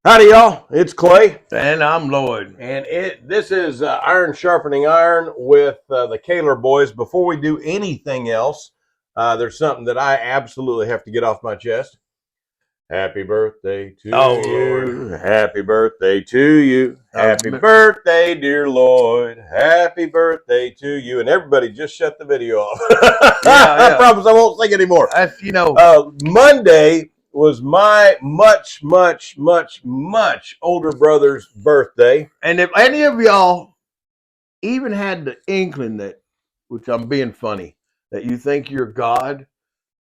Howdy, y'all. It's Clay, And I'm Lloyd. and this is Iron Sharpening Iron with the Kaler boys. Before we do anything else, there's something that I absolutely have to get off my chest. Happy birthday to Oh, you. Lord. Happy birthday to you. Happy birthday, dear Lloyd. Happy birthday to you. And everybody just shut the video off. I promise I won't sing anymore. Monday was my much older brother's birthday. And if any of y'all even had the inkling that, which I'm being funny, that you think you're God,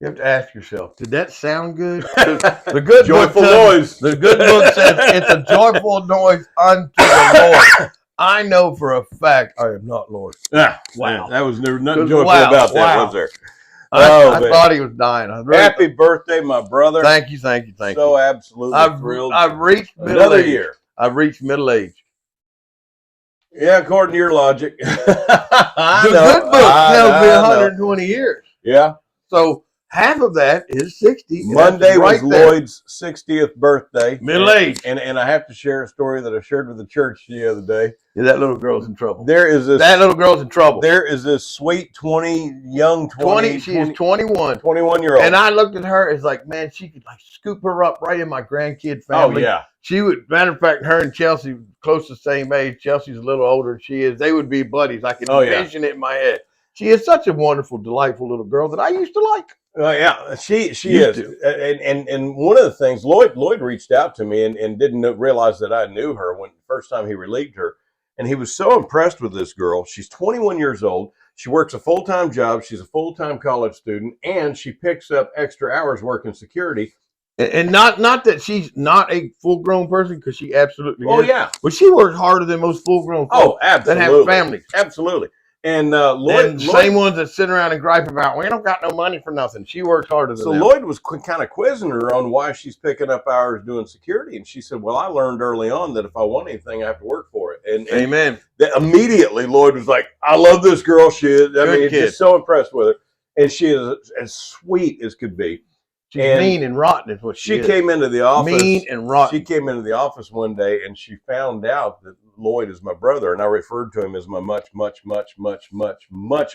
you have to ask yourself, did that sound good? The good joyful noise. The good book says it's a joyful noise unto the Lord. I know for a fact I am not Lord. Wow. That was nothing joyful about that, was there? I thought he was dying. Happy birthday, my brother. Thank you. So absolutely thrilled. I've reached another year. I've reached middle age. Yeah, according to your logic. The good book tells me 120 years. Yeah. So half of that is 60. Monday was Lloyd's 60th birthday. Middle age. And I have to share a story that I shared with the church the other day. Yeah, that little girl's in trouble. That little girl's in trouble. There is this sweet 20. She is 21. 21-year-old. And I looked at her, it's like, man, she could like scoop her up right in my grandkid family. Oh, yeah. She would, matter of fact, her and Chelsea, close to the same age. Chelsea's a little older than she is. They would be buddies. I can envision it in my head. She is such a wonderful, delightful little girl that I used to like. Yeah, she is. And one of the things, Lloyd reached out to me and didn't realize that I knew her when the first time he relieved her. And he was so impressed with this girl. She's 21 years old. She works a full-time job. She's a full-time college student. And she picks up extra hours working security. And not that she's not a full-grown person, because she absolutely is. Oh, yeah. But she works harder than most full-grown folks that have families. Absolutely. And Lloyd, same ones that sit around and gripe about, we don't got no money for nothing. She works harder than them. So Lloyd was kind of quizzing her on why she's picking up hours doing security. And she said, well, I learned early on that if I want anything, I have to work for it. And amen. Immediately, Lloyd was like, I love this girl. She is, just so impressed with her. And she is as sweet as could be. She's mean and rotten is what she is. Came into the office. Mean and rotten. She came into the office one day and she found out that Lloyd is my brother. And I referred to him as my much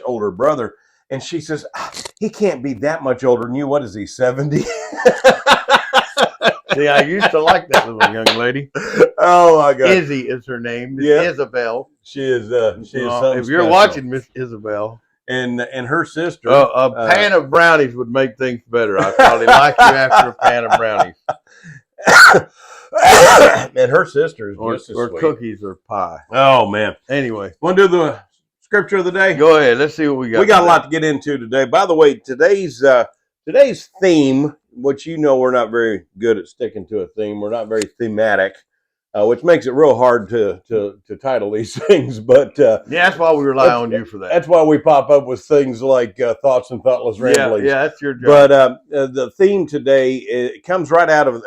older brother. And she says, he can't be that much older than you. What is he, 70? See, I used to like that little young lady. Oh, my God. Izzy is her name. Miss Isabel. She is something if you're watching, Miss Isabel. And her sister. A pan of brownies would make things better. I'd probably like you after a pan of brownies. And her sister is just as or sweet. Cookies or pie. Oh, man. Anyway. Want to do the scripture of the day? Go ahead. Let's see what we got. We got a lot to get into today. By the way, today's theme, which we're not very good at sticking to a theme. We're not very thematic. Which makes it real hard to title these things, but that's why we rely on you for that. That's why we pop up with things like thoughts and thoughtless ramblings. Yeah, that's your job. But the theme today, it comes right out of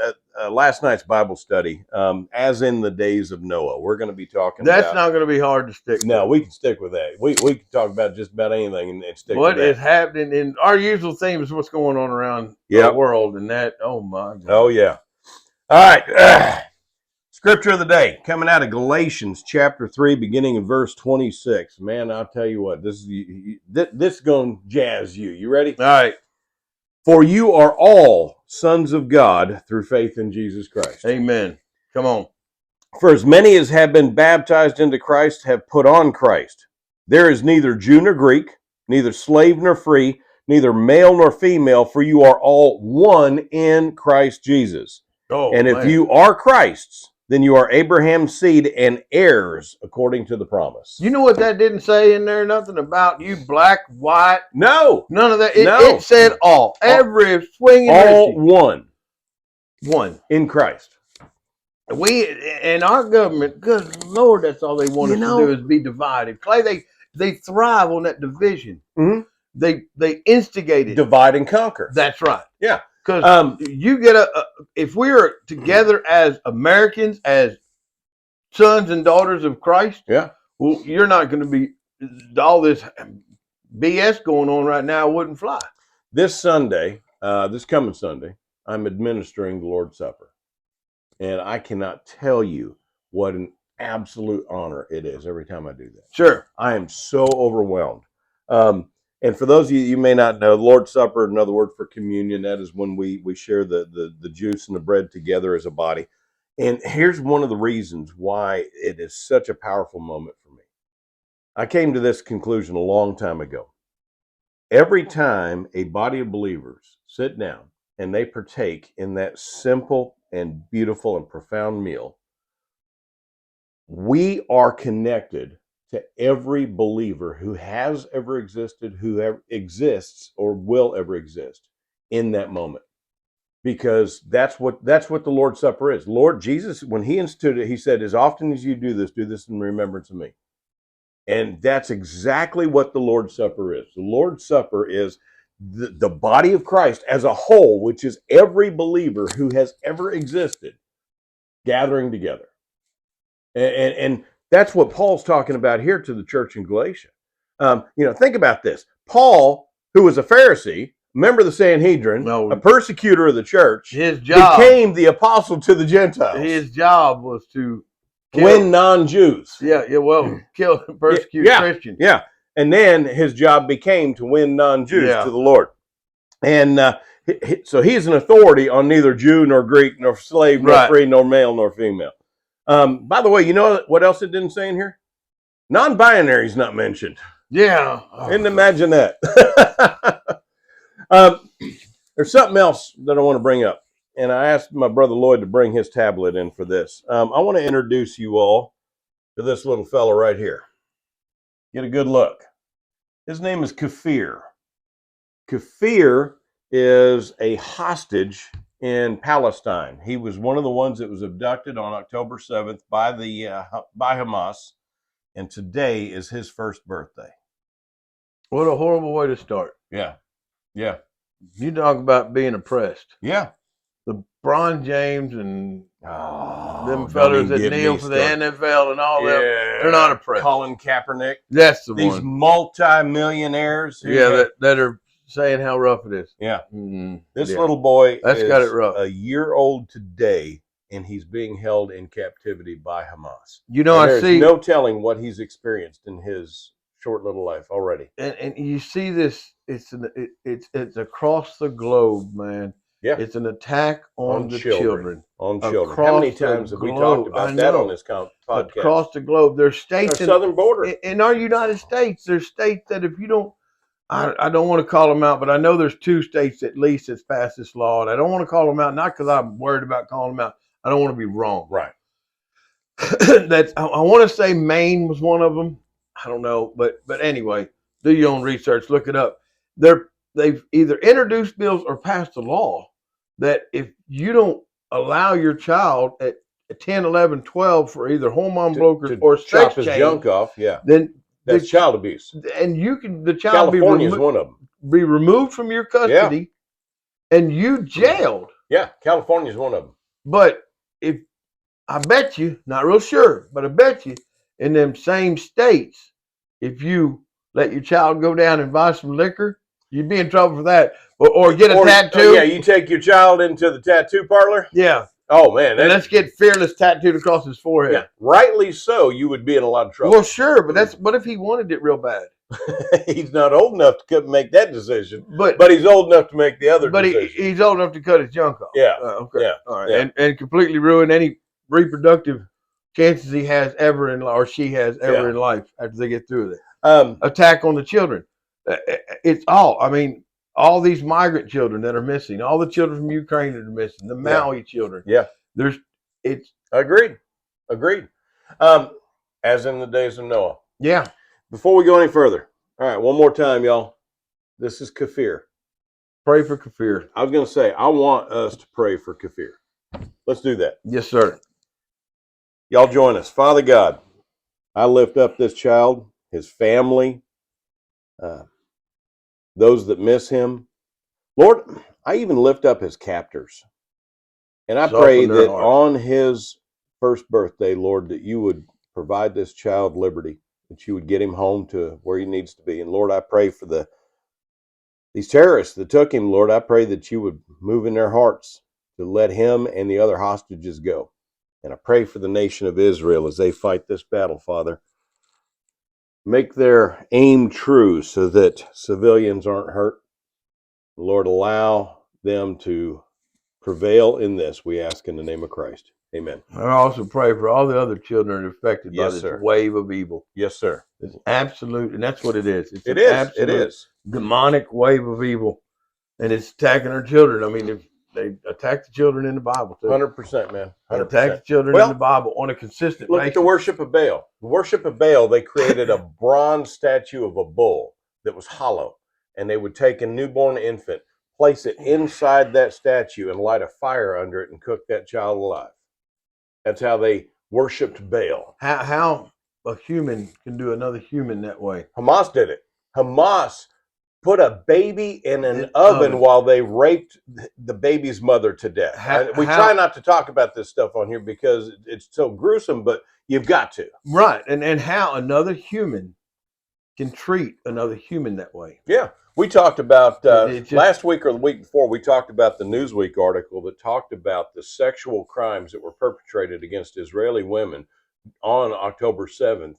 last night's Bible study, as in the days of Noah. We're going to be talking. That's not going to be hard to stick. No, we can stick with that. We can talk about just about anything and stick. What is happening in our usual theme is what's going on around the world, and that. Oh my God. Oh yeah. All right. Scripture of the day, coming out of Galatians chapter 3, beginning in verse 26. Man, I'll tell you what, this is going to jazz you. You ready? All right. For you are all sons of God through faith in Jesus Christ. Amen. Come on. For as many as have been baptized into Christ have put on Christ. There is neither Jew nor Greek, neither slave nor free, neither male nor female, for you are all one in Christ Jesus. Oh, and if you are Christ's, then you are Abraham's seed and heirs according to the promise. You know what that didn't say in there? Nothing about you black, white. No. None of that. It said all. Every swinging. All one. One. In Christ. We, in our government, good Lord, that's all they want us to do is be divided. Clay, they thrive on that division. Mm-hmm. They instigate it. Divide and conquer. That's right. Yeah. Because you get if we are together as Americans, as sons and daughters of Christ, well, you're not going to be, all this BS going on right now wouldn't fly. This Sunday, this coming Sunday, I'm administering the Lord's Supper. And I cannot tell you what an absolute honor it is every time I do that. Sure. I am so overwhelmed. And for those of you may not know, the Lord's Supper, another word for communion, that is when we share the juice and the bread together as a body. And here's one of the reasons why it is such a powerful moment for me. I came to this conclusion a long time ago. Every time a body of believers sit down and they partake in that simple and beautiful and profound meal, we are connected to every believer who has ever existed, who ever exists, or will ever exist in that moment. Because that's what the Lord's Supper is. Lord Jesus, when he instituted it, he said, as often as you do this in remembrance of me. And that's exactly what the Lord's Supper is. The Lord's Supper is the body of Christ as a whole, which is every believer who has ever existed, gathering together. And that's what Paul's talking about here to the church in Galatia. Think about this. Paul, who was a Pharisee, member of the Sanhedrin, a persecutor of the church, his job became the apostle to the Gentiles. His job was to win non-Jews. Kill and persecute Christians. Yeah. And then his job became to win non-Jews to the Lord. And so he's an authority on neither Jew nor Greek nor slave nor free nor male nor female. By the way, you know what else it didn't say in here? Non-binary is not mentioned. Yeah. Didn't imagine that. There's something else that I want to bring up. And I asked my brother Lloyd to bring his tablet in for this. I want to introduce you all to this little fella right here. Get a good look. His name is Kafir. Kafir is a hostage in Palestine. He was one of the ones that was abducted on October 7th by Hamas, and today is his first birthday. What a horrible way to start. Yeah. You talk about being oppressed. Yeah. LeBron James and them fellas that kneel for the NFL and all that, they're not oppressed. Colin Kaepernick. That's the These one. multi-millionaires. That are saying how rough it is. Yeah. Mm-hmm. This little boy got it rough. A year old today, and he's being held in captivity by Hamas. There's no telling what he's experienced in his short little life already. And you see this, it's across the globe, man. Yeah. It's an attack on the children. On children. How many times have we talked about that on this podcast? Across the globe. There's states in the southern border. In our United States, there's states that if you don't, I don't want to call them out, but I know there's 2 states at least that's passed this law, and I don't want to call them out, not because I'm worried about calling them out. I don't want to be wrong. Right. I want to say Maine was one of them. I don't know, but anyway, do your own research, look it up. They've either introduced bills or passed a law that if you don't allow your child at 10, 11, 12 for either hormone blockers or sex chop his change, junk off, then that's child abuse. And the child California is one of them. Be removed from your custody and you jailed. Yeah, California is one of them. But I bet you, not real sure, but I bet you in them same states, if you let your child go down and buy some liquor, you'd be in trouble for that. Or get a tattoo. You take your child into the tattoo parlor? Yeah. Oh, man. And let's get Fearless tattooed across his forehead. Yeah. Rightly so, you would be in a lot of trouble. Well, sure, but what if he wanted it real bad? He's not old enough to make that decision, but he's old enough to make the other decision. But he's old enough to cut his junk off. Yeah. Okay. Yeah. All right. Yeah. And completely ruin any reproductive chances he has ever in life, or she has ever in life after they get through with it. Attack on the children. It's all these migrant children that are missing, all the children from Ukraine that are missing, the Maui children. Yeah. Agreed. As in the days of Noah. Yeah. Before we go any further, all right, one more time, y'all. This is Kafir. Pray for Kafir. I was going to say, I want us to pray for Kafir. Let's do that. Yes, sir. Y'all join us. Father God, I lift up this child, his family, those that miss him. Lord, I even lift up his captors. And I pray that on his first birthday, Lord, that you would provide this child liberty, that you would get him home to where he needs to be. And Lord, I pray for these terrorists that took him, Lord, I pray that you would move in their hearts to let him and the other hostages go. And I pray for the nation of Israel as they fight this battle, Father. Make their aim true so that civilians aren't hurt. Lord, allow them to prevail in this, we ask in the name of Christ. Amen. I also pray for all the other children affected by this wave of evil. Yes, sir. It's absolute, and that's what it is. It's an absolute demonic wave of evil, and it's attacking our children. I mean, if they attack the children in the Bible, too. 100%, man. 100%. Attack the children in the Bible on a consistent basis. Look at the worship of Baal. The worship of Baal, they created a bronze statue of a bull that was hollow, and they would take a newborn infant, place it inside that statue, and light a fire under it and cook that child alive. That's how they worshipped Baal. How a human can do another human that way. Hamas did it. Hamas put a baby in an oven while they raped the baby's mother to death. We try not to talk about this stuff on here because it's so gruesome, but you've got to. Right. And how another human can treat another human that way. Yeah. We talked about last week or the week before, we talked about the Newsweek article that talked about the sexual crimes that were perpetrated against Israeli women on October 7th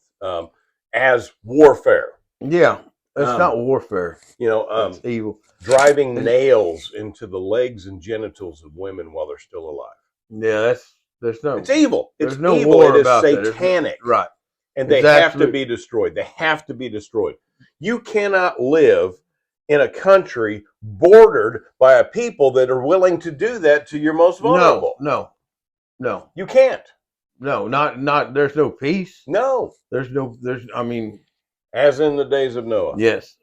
as warfare. Yeah, that's not warfare. That's evil. Driving nails into the legs and genitals of women while they're still alive. Yeah, it's evil. It's no evil. War it is about satanic. Right. And they have to be destroyed. They have to be destroyed. You cannot live in a country bordered by a people that are willing to do that to your most vulnerable. No. You can't. No, not there's no peace. No. I mean, as in the days of Noah. Yes.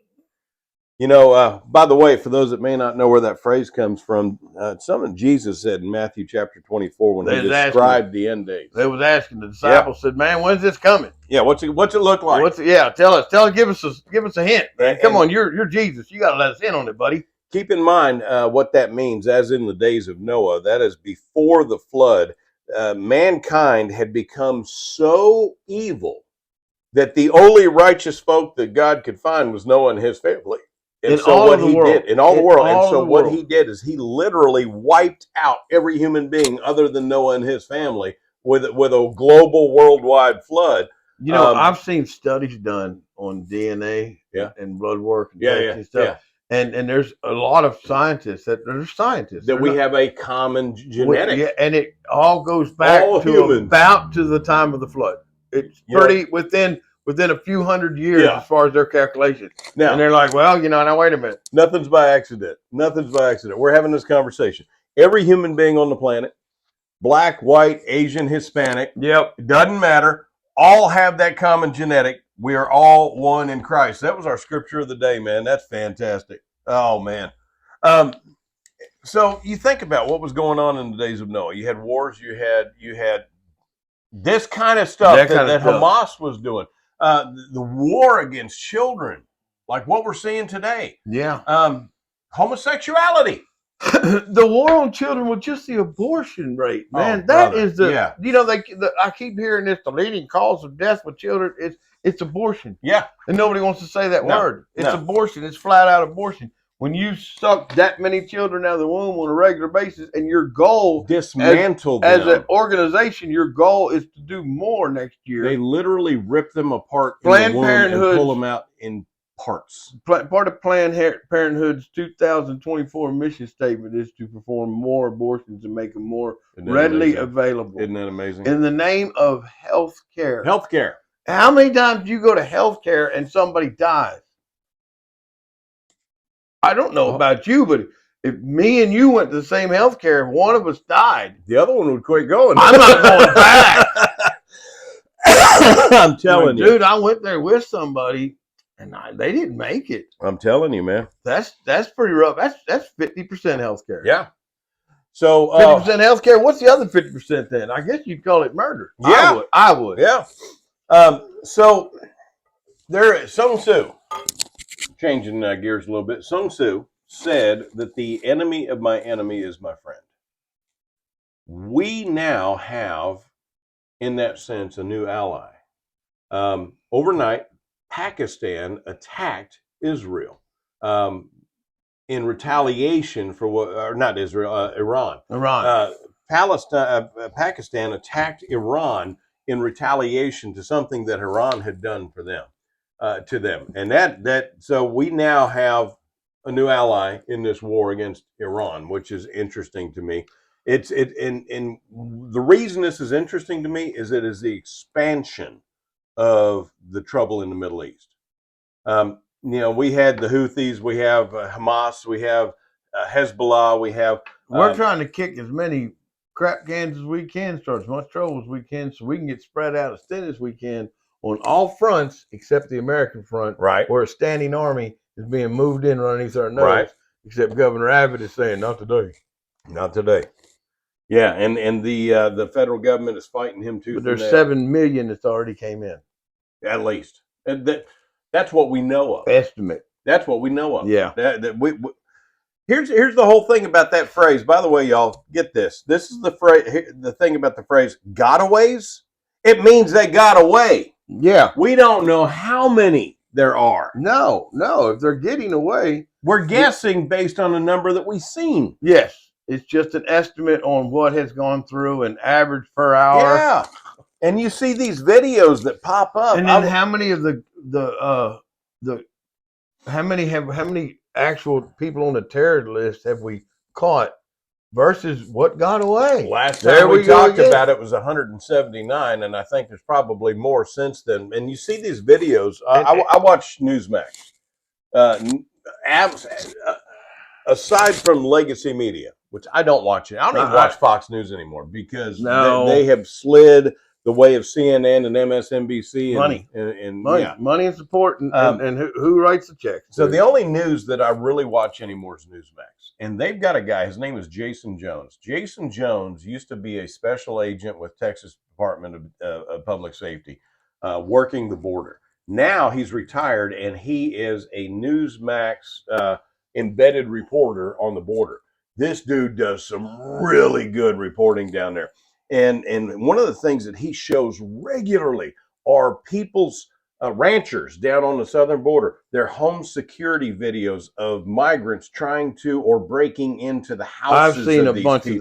By the way, for those that may not know where that phrase comes from, it's something Jesus said in Matthew chapter 24 when he described the end days. They was asking, the disciples said, "Man, when's this coming?" Yeah, what's it look like? Tell us, give us a hint, man. Come on, you're Jesus. You got to let us in on it, buddy. Keep in mind what that means, as in the days of Noah. That is before the flood. Mankind had become so evil that the only righteous folk that God could find was Noah and his family. And so what he did in all the world, and so what he did is he literally wiped out every human being other than Noah and his family with a global worldwide flood. I've seen studies done on DNA and blood work and stuff. Yeah. And there's a lot of scientists that we have a common genetic. And it all goes back about to the time of the flood. It's pretty within a few hundred years as far as their calculations. Now, and they're like, well, now wait a minute. Nothing's by accident. We're having this conversation. Every human being on the planet, black, white, Asian, Hispanic, it doesn't matter, all have that common genetic. We are all one in Christ. That was our scripture of the day, man. That's fantastic. Oh, man. So you think about what was going on in the days of Noah. You had wars. You had this kind of stuff that Hamas was doing. The war against children, like what we're seeing today. Yeah. Homosexuality. The war on children with just the abortion rate, man. I keep hearing this, the leading cause of death with children it's abortion. Yeah. And nobody wants to say that word. It's abortion. It's flat out abortion. When you suck that many children out of the womb on a regular basis, and your goal dismantle them as an organization, your goal is to do more next year. They literally rip them apart Planned in the womb Parenthood, and pull them out in parts. Part of Planned Parenthood's 2024 mission statement is to perform more abortions and make them more readily available. Isn't that amazing? In the name of health care. Health care. How many times do you go to health care and somebody dies? I don't know about you, but if me and you went to the same health care, if one of us died, the other one would quit going. I'm not going back. I'm telling you. Dude, I went there with somebody and they didn't make it. I'm telling you, man. That's pretty rough. That's 50% health care. Yeah. So 50% health care. What's the other 50% then? I guess you'd call it murder. Yeah. I would. Yeah. So there is Sun Tzu. Changing gears a little bit, Sun Tzu said that the enemy of my enemy is my friend. We now have, in that sense, a new ally. Overnight, Pakistan attacked Israel. in retaliation for what, or not Israel, Iran. Iran. Pakistan attacked Iran in retaliation to something that Iran had done for them, to them, and so we now have a new ally in this war against Iran, which is interesting to me. And the reason this is interesting to me is it is the expansion of the trouble in the Middle East. We had the Houthis, we have Hamas, we have Hezbollah, we have. We're trying to kick as many crap cans as we can, start as much trouble as we can, so we can get spread out as thin as we can on all fronts except the American front, right? Where a standing army is being moved in underneath our nose, right? Except Governor Abbott is saying, "Not today, not today." Yeah, and the federal government is fighting him too. But there's 7 million that's already came in, at least. That's what we know of. Estimate. That's what we know of. Yeah. Here's the whole thing about that phrase. By the way, y'all, get this. This is the phrase. The thing about the phrase "gotaways." It means they got away. Yeah. We don't know how many there are. No. If they're getting away, we're guessing based on the number that we've seen. Yes. It's just an estimate on what has gone through, an average per hour. Yeah. And you see these videos that pop up. And then how many of how many actual people on the terror list have we caught versus what got away? Last time we talked about it was 179, and I think there's probably more since then. And you see these videos. I watch Newsmax. Aside from legacy media, which I don't watch it. I don't even watch Fox News anymore because they have slid the way of CNN and MSNBC. Money and support, and who writes the checks. So the only news that I really watch anymore is Newsmax. And they've got a guy, his name is Jason Jones. Jason Jones used to be a special agent with Texas Department of Public Safety, working the border. Now he's retired, and he is a Newsmax embedded reporter on the border. This dude does some really good reporting down there. And one of the things that he shows regularly are people's ranchers down on the southern border, their home security videos of migrants trying to or breaking into the houses. I've seen a bunch of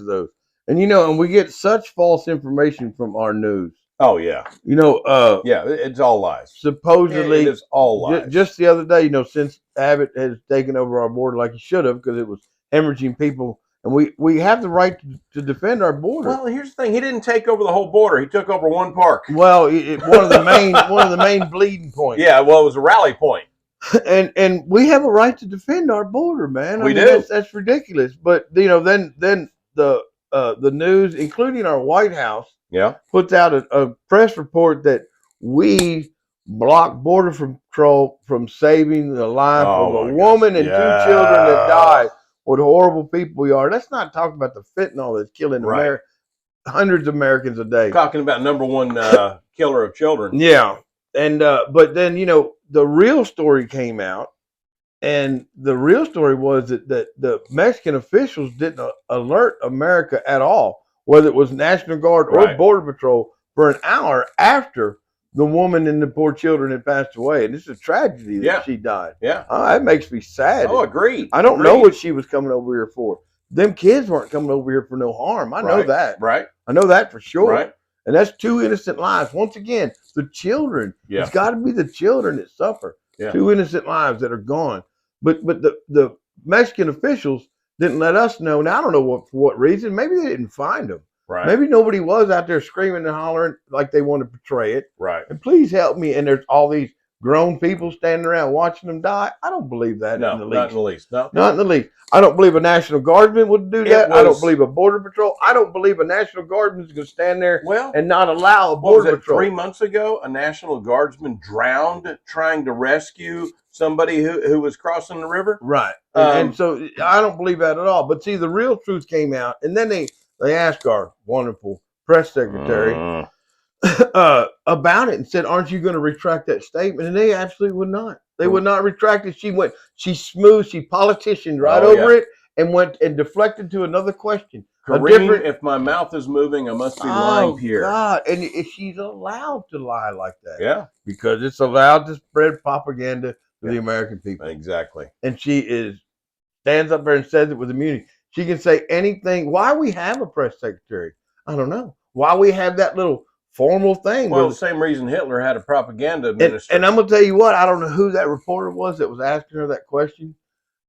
those. And and we get such false information from our news. Oh yeah. Yeah, it's all lies. Supposedly it is all lies. Just the other day, since Abbott has taken over our border like he should have, because it was hemorrhaging people. And we have the right to defend our border. Well, here's the thing: he didn't take over the whole border. He took over one park. Well, one of the main bleeding points. Yeah, well, it was a rally point. And we have a right to defend our border, man. We do. That's ridiculous. But then the news, including our White House, puts out a press report that we block Border Patrol from saving the life of a woman and 2 children that died. What horrible people we are. Let's not talk about the fentanyl that's killing hundreds of Americans a day. Talking about number one killer of children. Yeah. And but then, the real story came out, and the real story was that the Mexican officials didn't alert America at all, whether it was National Guard or Border Patrol, for an hour after the woman and the poor children had passed away. And this is a tragedy that she died. Yeah. It makes me sad. Oh, agreed. I don't know what she was coming over here for. Them kids weren't coming over here for no harm. I know that. Right. I know that for sure. Right. And that's 2 innocent lives. Once again, the children. Yeah. It's got to be the children that suffer. Yeah. 2 innocent lives that are gone. But the Mexican officials didn't let us know. Now, I don't know for what reason. Maybe they didn't find them. Right. Maybe nobody was out there screaming and hollering like they want to portray it. Right. And please help me. And there's all these grown people standing around watching them die. I don't believe that. No, in the least. Not in the least. No. Not in the least. I don't believe a National Guardsman would do that. I don't believe a Border Patrol. I don't believe a National Guardsman is going to stand there and not allow a Border Patrol. 3 months ago, a National Guardsman drowned trying to rescue somebody who was crossing the river. Right. And so I don't believe that at all. But see, the real truth came out, and then they asked our wonderful press secretary about it and said, "Aren't you going to retract that statement?" And they absolutely would not. They would not retract it. She politicianed right over it and went and deflected to another question. Kareem, if my mouth is moving, I must be lying here. God. And she's allowed to lie like that. Yeah. Because it's allowed to spread propaganda to the American people. Exactly. And she is stands up there and says it with immunity. She can say anything. Why we have a press secretary? I don't know. Why we have that little formal thing? Well, the same reason Hitler had a propaganda administration. And I'm gonna tell you what. I don't know who that reporter was that was asking her that question,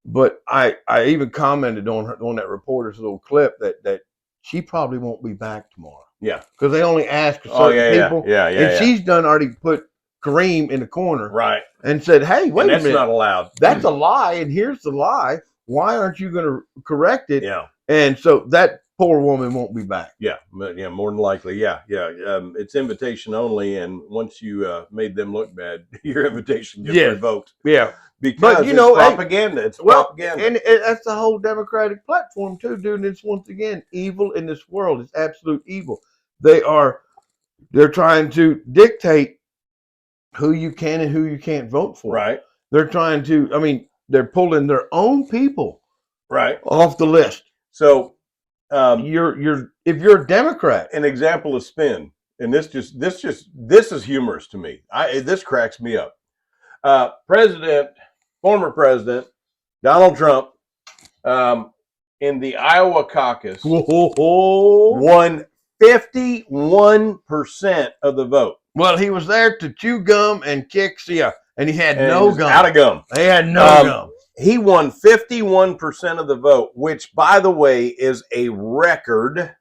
but I even commented on that reporter's little clip that she probably won't be back tomorrow. Yeah, because they only ask certain people. Yeah. And she's done already put Kareem in the corner, right, and said, "Hey, wait a minute, that's not allowed. That's a lie, and here's the lie. Why aren't you going to correct it?" Yeah, and so that poor woman won't be back. Yeah, but yeah, more than likely, yeah. It's invitation only, and once you made them look bad, your invitation gets revoked. Yeah. Because but, you know, propaganda. It's propaganda. And that's the whole Democratic platform too, dude. And it's once again evil in this world. It's absolute evil. They're trying to dictate who you can and who you can't vote for. Right. They're trying to. I mean, they're pulling their own people off the list. So if you're a Democrat, an example of spin, and this is humorous to me. This cracks me up. Former President Donald Trump, in the Iowa caucus, won 51% of the vote. Well, he was there to chew gum and kick and he had no gum. Out of gum. He had no gum. He won 51% of the vote, which, by the way, is a record.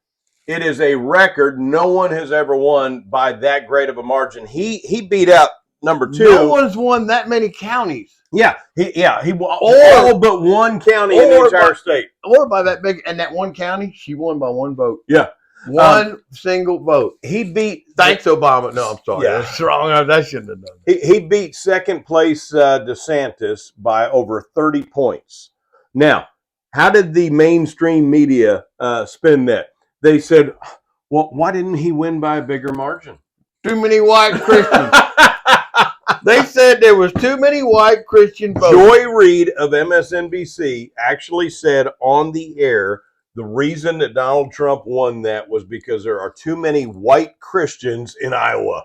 It is a record. No one has ever won by that great of a margin. He beat out number 2. No one's won that many counties. Yeah, he won all but one county in the entire state. Or by that big, and that one county, she won by one vote. Yeah. One single vote. He beat. Thanks, Obama. No, I'm sorry. Yeah. That's wrong. I shouldn't have done that. He beat second place DeSantis by over 30 points. Now, how did the mainstream media spin that? They said, well, why didn't he win by a bigger margin? Too many white Christians. They said there was too many white Christian votes. Joy Reid of MSNBC actually said on the air, the reason that Donald Trump won that was because there are too many white Christians in Iowa.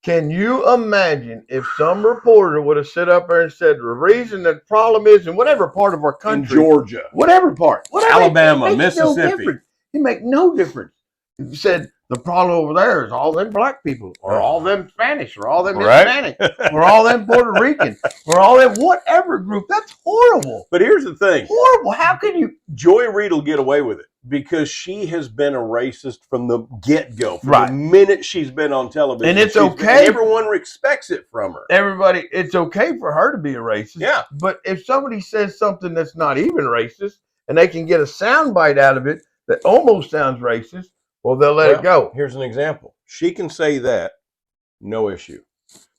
Can you imagine if some reporter would have stood up there and said the reason the problem is in whatever part of our country, in Georgia, whatever part, Alabama, Mississippi, it make no difference. He said the problem over there is all them black people, or all them Spanish, or all them Hispanic, or all them Puerto Rican, or all them whatever group. That's horrible. But here's the thing. Horrible. How can you? Joy Reid will get away with it because she has been a racist from the get-go, from the minute she's been on television. And it's okay. Everyone respects it from her. Everybody, it's okay for her to be a racist. Yeah. But if somebody says something that's not even racist, and they can get a soundbite out of it that almost sounds racist, well, they'll let it go. Here's an example. She can say that, no issue.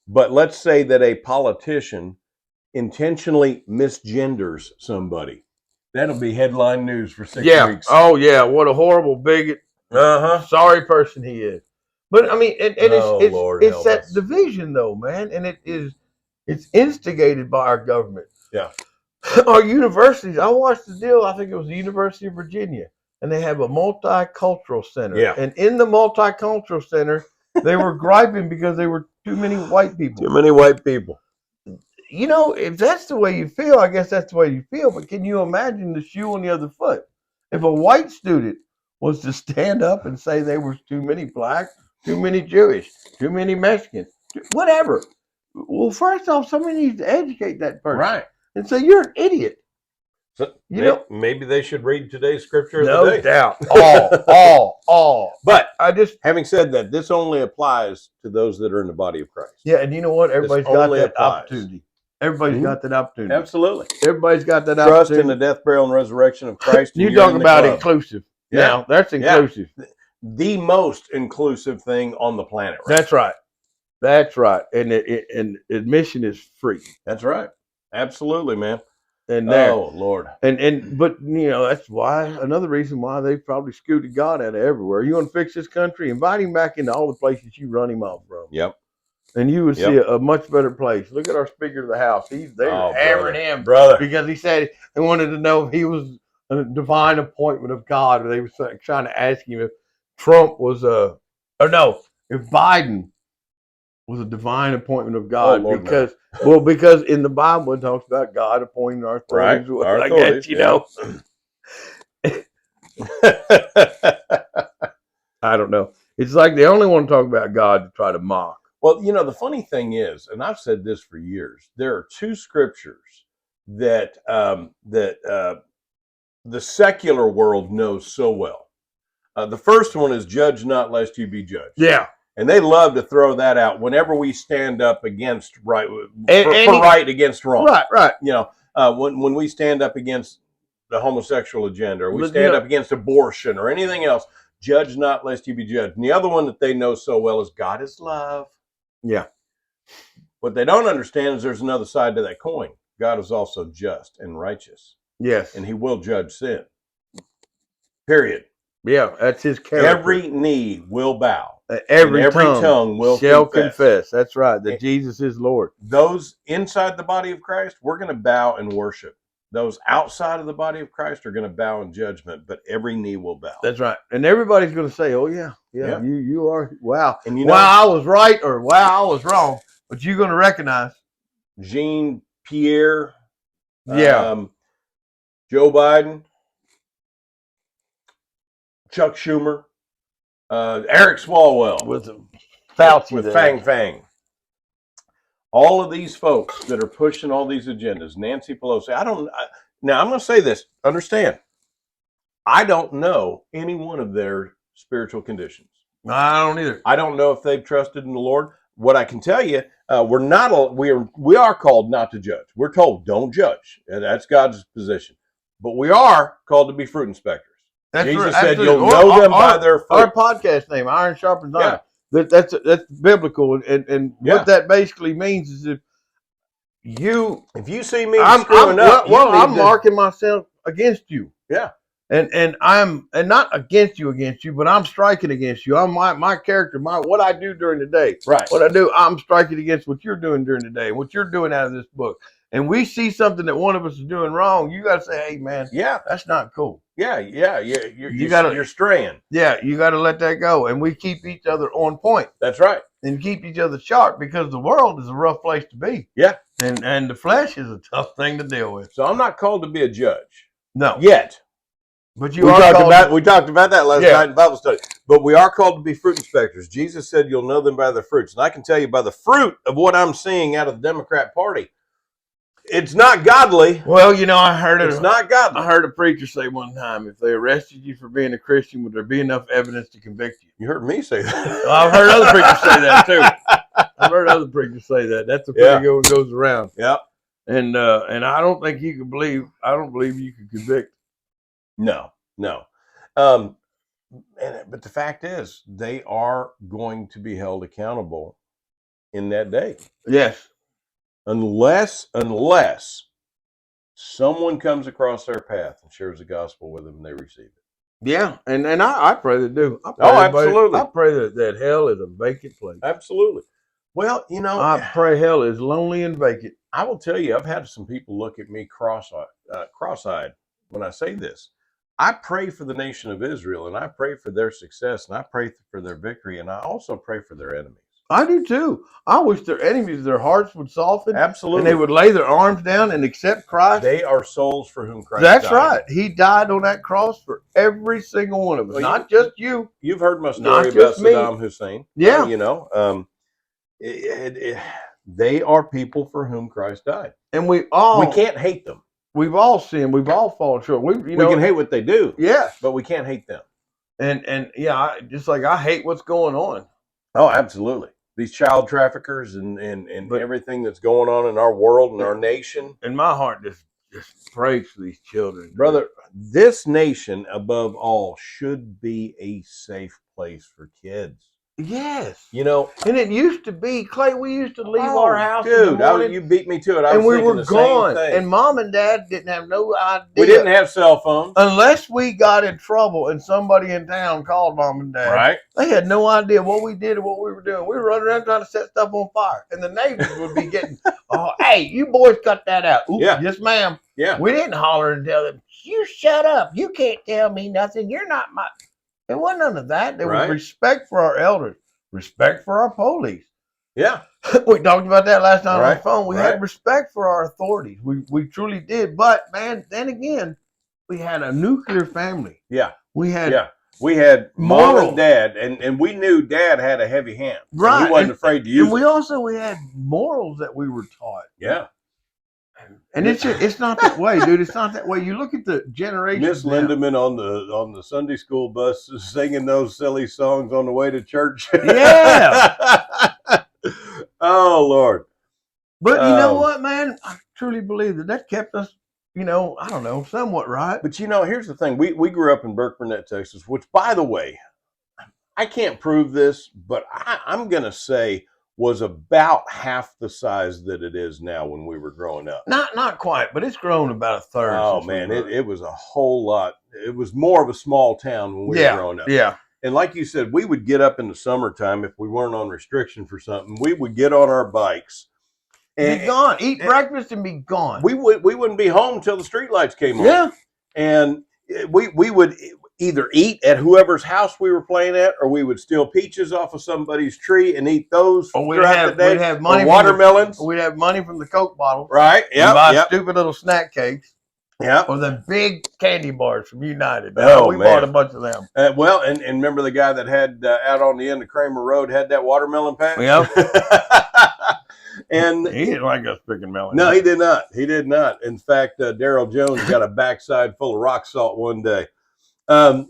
But let's say that a politician intentionally misgenders somebody. That'll be headline news for 6 weeks. Oh, yeah. What a horrible bigot. Sorry person he is. But, I mean, it's that division, though, man. And it's instigated by our government. Yeah. Our universities. I watched the deal. I think it was the University of Virginia. And they have a multicultural center. Yeah. And in the multicultural center, they were griping because there were too many white people. Too many white people. You know, if that's the way you feel, I guess that's the way you feel. But can you imagine the shoe on the other foot? If a white student was to stand up and say there was too many black, too many Jewish, too many Mexicans, whatever. Well, first off, somebody needs to educate that person. Right. And say, you're an idiot. So maybe they should read today's scripture of the day. No doubt. All. But having said that, this only applies to those that are in the body of Christ. Yeah, and you know what? Everybody's got that opportunity. Everybody's got that opportunity. Absolutely. Everybody's got that Trust opportunity. in the death, burial, and resurrection of Christ. You talk about inclusive. Yeah. Now, that's inclusive. Yeah. The most inclusive thing on the planet. Right? That's right. That's right. And admission is free. That's right. Absolutely, man. And there. Oh Lord. But you know, that's why another reason why they probably scooted God out of everywhere. You want to fix this country? Invite him back into all the places you run him off from. Yep. And you would see a much better place. Look at our Speaker of the House. They're hammering him, brother, because he said they wanted to know if he was a divine appointment of God. Or they were trying to ask him if Trump was if Biden was a divine appointment of God. Oh, Lord, because because in the Bible it talks about God appointing our authorities. Right, our I authorities, guess, you know. I don't know. It's like they only want to talk about God to try to mock. Well, you know, the funny thing is, and I've said this for years, there are two scriptures that the secular world knows so well. The first one is "Judge not, lest you be judged." Yeah, and they love to throw that out whenever we stand up against right and right against wrong. Right. You know, when we stand up against the homosexual agenda, or we But, stand up against abortion or anything else, judge not lest you be judged. And the other one that they know so well is God is love. Yeah. What they don't understand is there's another side to that coin. God is also just and righteous. Yes. And he will judge sin. Period. Yeah, that's his character. Every knee will bow. Every tongue will shall confess. That's right. That Jesus is Lord. Those inside the body of Christ, we're going to bow and worship. Those outside of the body of Christ are going to bow in judgment, but every knee will bow. That's right. And everybody's going to say, "Oh yeah, you are, wow." And you know, wow, I was right, or wow, I was wrong. But you're going to recognize Jean Pierre, Joe Biden, Chuck Schumer, Eric Swalwell with Fauci with there. Fang. All of these folks that are pushing all these agendas, Nancy Pelosi. Now I'm going to say this. Understand, I don't know any one of their spiritual conditions. I don't either. I don't know if they've trusted in the Lord. What I can tell you, we are called not to judge. We're told don't judge. That's God's position. But we are called to be fruit inspectors. Jesus said, "You'll know them by their fruit." Our podcast name, Iron Sharpens Iron. Yeah. That's biblical, and what that basically means is if you see me screwing up, I'm marking myself against you. Yeah. And I'm not against you, but I'm striking against you. I'm my character, what I do during the day. Right. What I do, I'm striking against what you're doing during the day, what you're doing out of this book. And we see something that one of us is doing wrong, you got to say, "Hey, man, that's not cool." Yeah. You're straying. Yeah, you got to let that go. And we keep each other on point. That's right. And keep each other sharp, because the world is a rough place to be. Yeah. And the flesh is a tough thing to deal with. So I'm not called to be a judge. No. Yet. But we talked about that last night in Bible study. But we are called to be fruit inspectors. Jesus said, "You'll know them by their fruits." And I can tell you by the fruit of what I'm seeing out of the Democrat Party, it's not godly. Well, you know, it's not godly. I heard a preacher say one time, if they arrested you for being a Christian, would there be enough evidence to convict you? You heard me say that. Well, I've heard other preachers say that too. I've heard other preachers say that. That's a pretty good one, goes around. Yeah. And I don't think you can believe. I don't believe you can convict. No. But the fact is, they are going to be held accountable in that day. Yes. Unless someone comes across their path and shares the gospel with them and they receive it. Yeah, and I pray they do. Absolutely. I pray that hell is a vacant place. Absolutely. Well, you know, I pray hell is lonely and vacant. I will tell you, I've had some people look at me cross-eyed when I say this. I pray for the nation of Israel, and I pray for their success, and I pray for their victory, and I also pray for their enemies. I do too. I wish their enemies, their hearts would soften. Absolutely. And they would lay their arms down and accept Christ. They are souls for whom Christ died. That's right. He died on that cross for every single one of us, not just you. You've heard my story about Saddam Hussein. Yeah. They are people for whom Christ died. And we can't hate them. We've all sinned. We've all fallen short. We can hate what they do. Yes. But we can't hate them. And just like I hate what's going on. Oh, absolutely. These child traffickers and everything that's going on in our world and our nation. And my heart just prays for these children. Brother, this nation, above all, should be a safe place for kids. Yes. You know. And it used to be, Clay, we used to leave our house. Dude, you beat me to it. And we were gone. And Mom and Dad didn't have no idea. We didn't have cell phones. Unless we got in trouble and somebody in town called Mom and Dad. Right. They had no idea what we did or what we were doing. We were running around trying to set stuff on fire. And the neighbors would be getting, "Oh, hey, you boys cut that out." Ooh, yeah. Yes, ma'am. Yeah. We didn't holler and tell them, "You shut up. You can't tell me nothing. You're not my." There wasn't none of that. There was respect for our elders. Respect for our police. Yeah. We talked about that last night on the phone. We right. had respect for our authorities. We truly did. But man, then again, we had a nuclear family. Yeah. We had mom and dad, and we knew dad had a heavy hand. Right. And he wasn't afraid to use it. And we had morals that we were taught. Yeah. And it's not that way, dude. It's not that way. You look at the generation. Miss Lindemann on the Sunday school bus singing those silly songs on the way to church. Yeah. Oh Lord. But you know what, man? I truly believe that kept us, I don't know, somewhat right. But here's the thing. We grew up in Burke Burnett, Texas, which, by the way, I can't prove this, but I'm gonna say was about half the size that it is now when we were growing up. Not quite, but it's grown about a third. Oh man, it was a whole lot. It was more of a small town when we were growing up. Yeah. And like you said, we would get up in the summertime if we weren't on restriction for something. We would get on our bikes and be gone, eat breakfast and be gone. We wouldn't be home till the streetlights came on. Yeah. And we would either eat at whoever's house we were playing at, or we would steal peaches off of somebody's tree and eat those. Or we'd have money, watermelons. We'd have money from the Coke bottle, right? Yeah, buy stupid little snack cakes. Yeah, or the big candy bars from United. We bought a bunch of them. And remember the guy that had out on the end of Kramer Road had that watermelon patch? Yep. And he didn't like us picking melons. No, he did not. He did not. In fact, Daryl Jones got a backside full of rock salt one day. That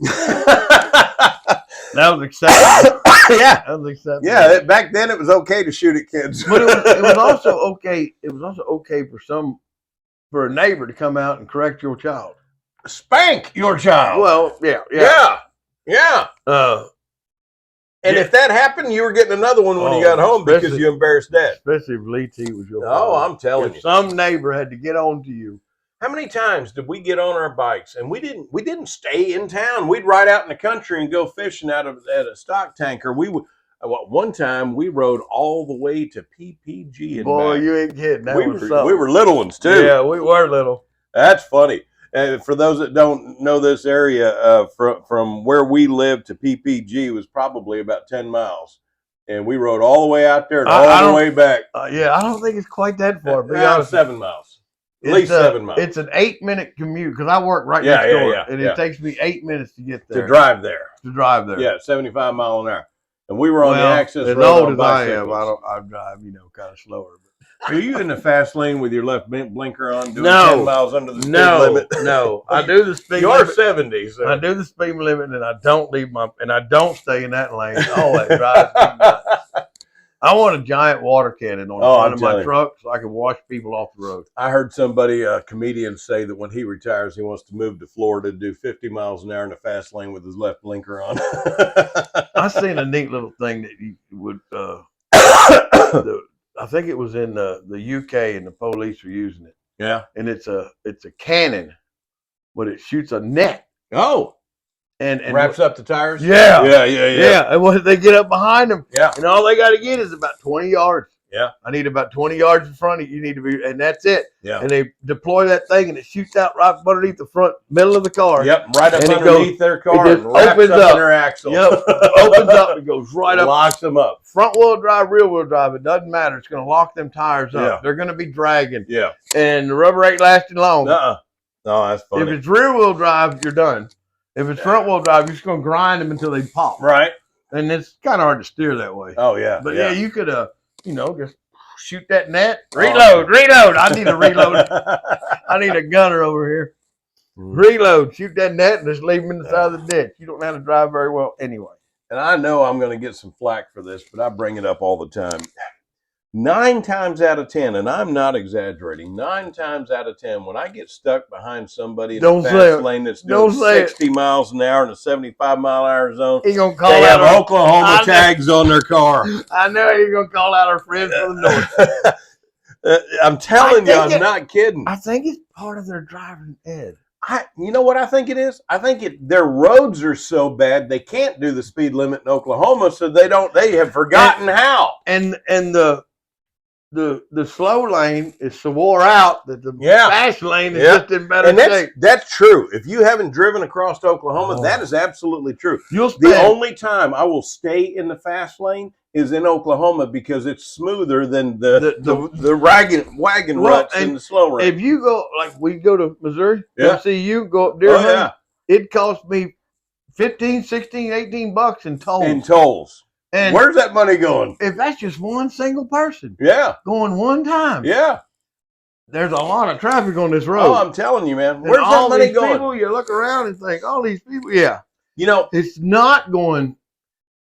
was acceptable. Yeah, that was acceptable. Yeah, back then it was okay to shoot at kids, but it was also okay. It was also okay for a neighbor to come out and correct your child, spank your child. Well, yeah. And if that happened, you were getting another one when you got home because you embarrassed dad. Especially if Lee T was your father. I'm telling you. Some neighbor had to get on to you. How many times did we get on our bikes and we didn't stay in town? We'd ride out in the country and go fishing at a stock tanker. One time we rode all the way to PPG and boy, back. You ain't kidding. We were little ones too. Yeah, we were little. That's funny. For those that don't know this area, from where we lived to PPG was probably about 10 miles. And we rode all the way out there and all the way back. I don't think it's quite that far. About 7 miles. At least 7 miles. It's an 8-minute commute because I work right next door. And it takes me 8 minutes to get there. To drive there. Yeah, 75 mile an hour. And we were on the access road. As old as I am, I drive, kind of slower. Are you in the fast lane with your left blinker on doing 10 miles under the speed limit? No. I do the speed limit. You're 70. So. I do the speed limit and I don't stay in that lane. Oh, that drives me nuts. I want a giant water cannon on the front of my truck so I can wash people off the road. I heard a comedian say that when he retires, he wants to move to Florida to do 50 miles an hour in the fast lane with his left blinker on. I seen a neat little thing that you would I think it was in the UK and the police were using it. Yeah. And it's a cannon, but it shoots a net. Oh. And wraps up the tires? Yeah. And when they get up behind them, and all they got to get is about 20 yards. Yeah. I need about 20 yards in front of you. You need to be, and that's it. Yeah. And they deploy that thing and it shoots out right underneath the front middle of the car. Yep. Right up underneath their car. It just opens up their axle. Yep. Opens up and goes right up. Locks them up. Front wheel drive, rear wheel drive. It doesn't matter. It's going to lock them tires up. Yeah. They're going to be dragging. Yeah. And the rubber ain't lasting long. No, that's funny. If it's rear wheel drive, you're done. If it's front wheel drive, you're just going to grind them until they pop. Right. And it's kind of hard to steer that way. Oh, yeah. But you could, just shoot that net. Reload. I need a reload. I need a gunner over here. Reload. Shoot that net and just leave them in the side of the ditch. You don't know how to drive very well anyway. And I know I'm going to get some flack for this, but I bring it up all the time. 9 times out of 10, and I'm not exaggerating, 9 times out of 10, when I get stuck behind somebody in a fast lane that's doing 60 miles an hour in a 75-mile-an-hour zone, he's gonna call they have Oklahoma tags on their car. I know he's going to call out our friends from the north. I'm telling you, I'm not kidding. I think it's part of their driving ed. You know what I think it is? I think their roads are so bad they can't do the speed limit in Oklahoma, so they have forgotten how. And the slow lane is so wore out that the fast lane is just in better shape. That's true. If you haven't driven across Oklahoma, that is absolutely true. The only time I will stay in the fast lane is in Oklahoma because it's smoother than the wagon ruts and the slow run. If you go, like we go to Missouri, Yeah. MCU, go up there, it cost me $15, $16, $18 in tolls. And tolls. And where's that money going? If that's just one single person, going one time, there's a lot of traffic on this road. Oh, I'm telling you, man. Where's that money going? People, you look around and think, all these people, you know, it's not going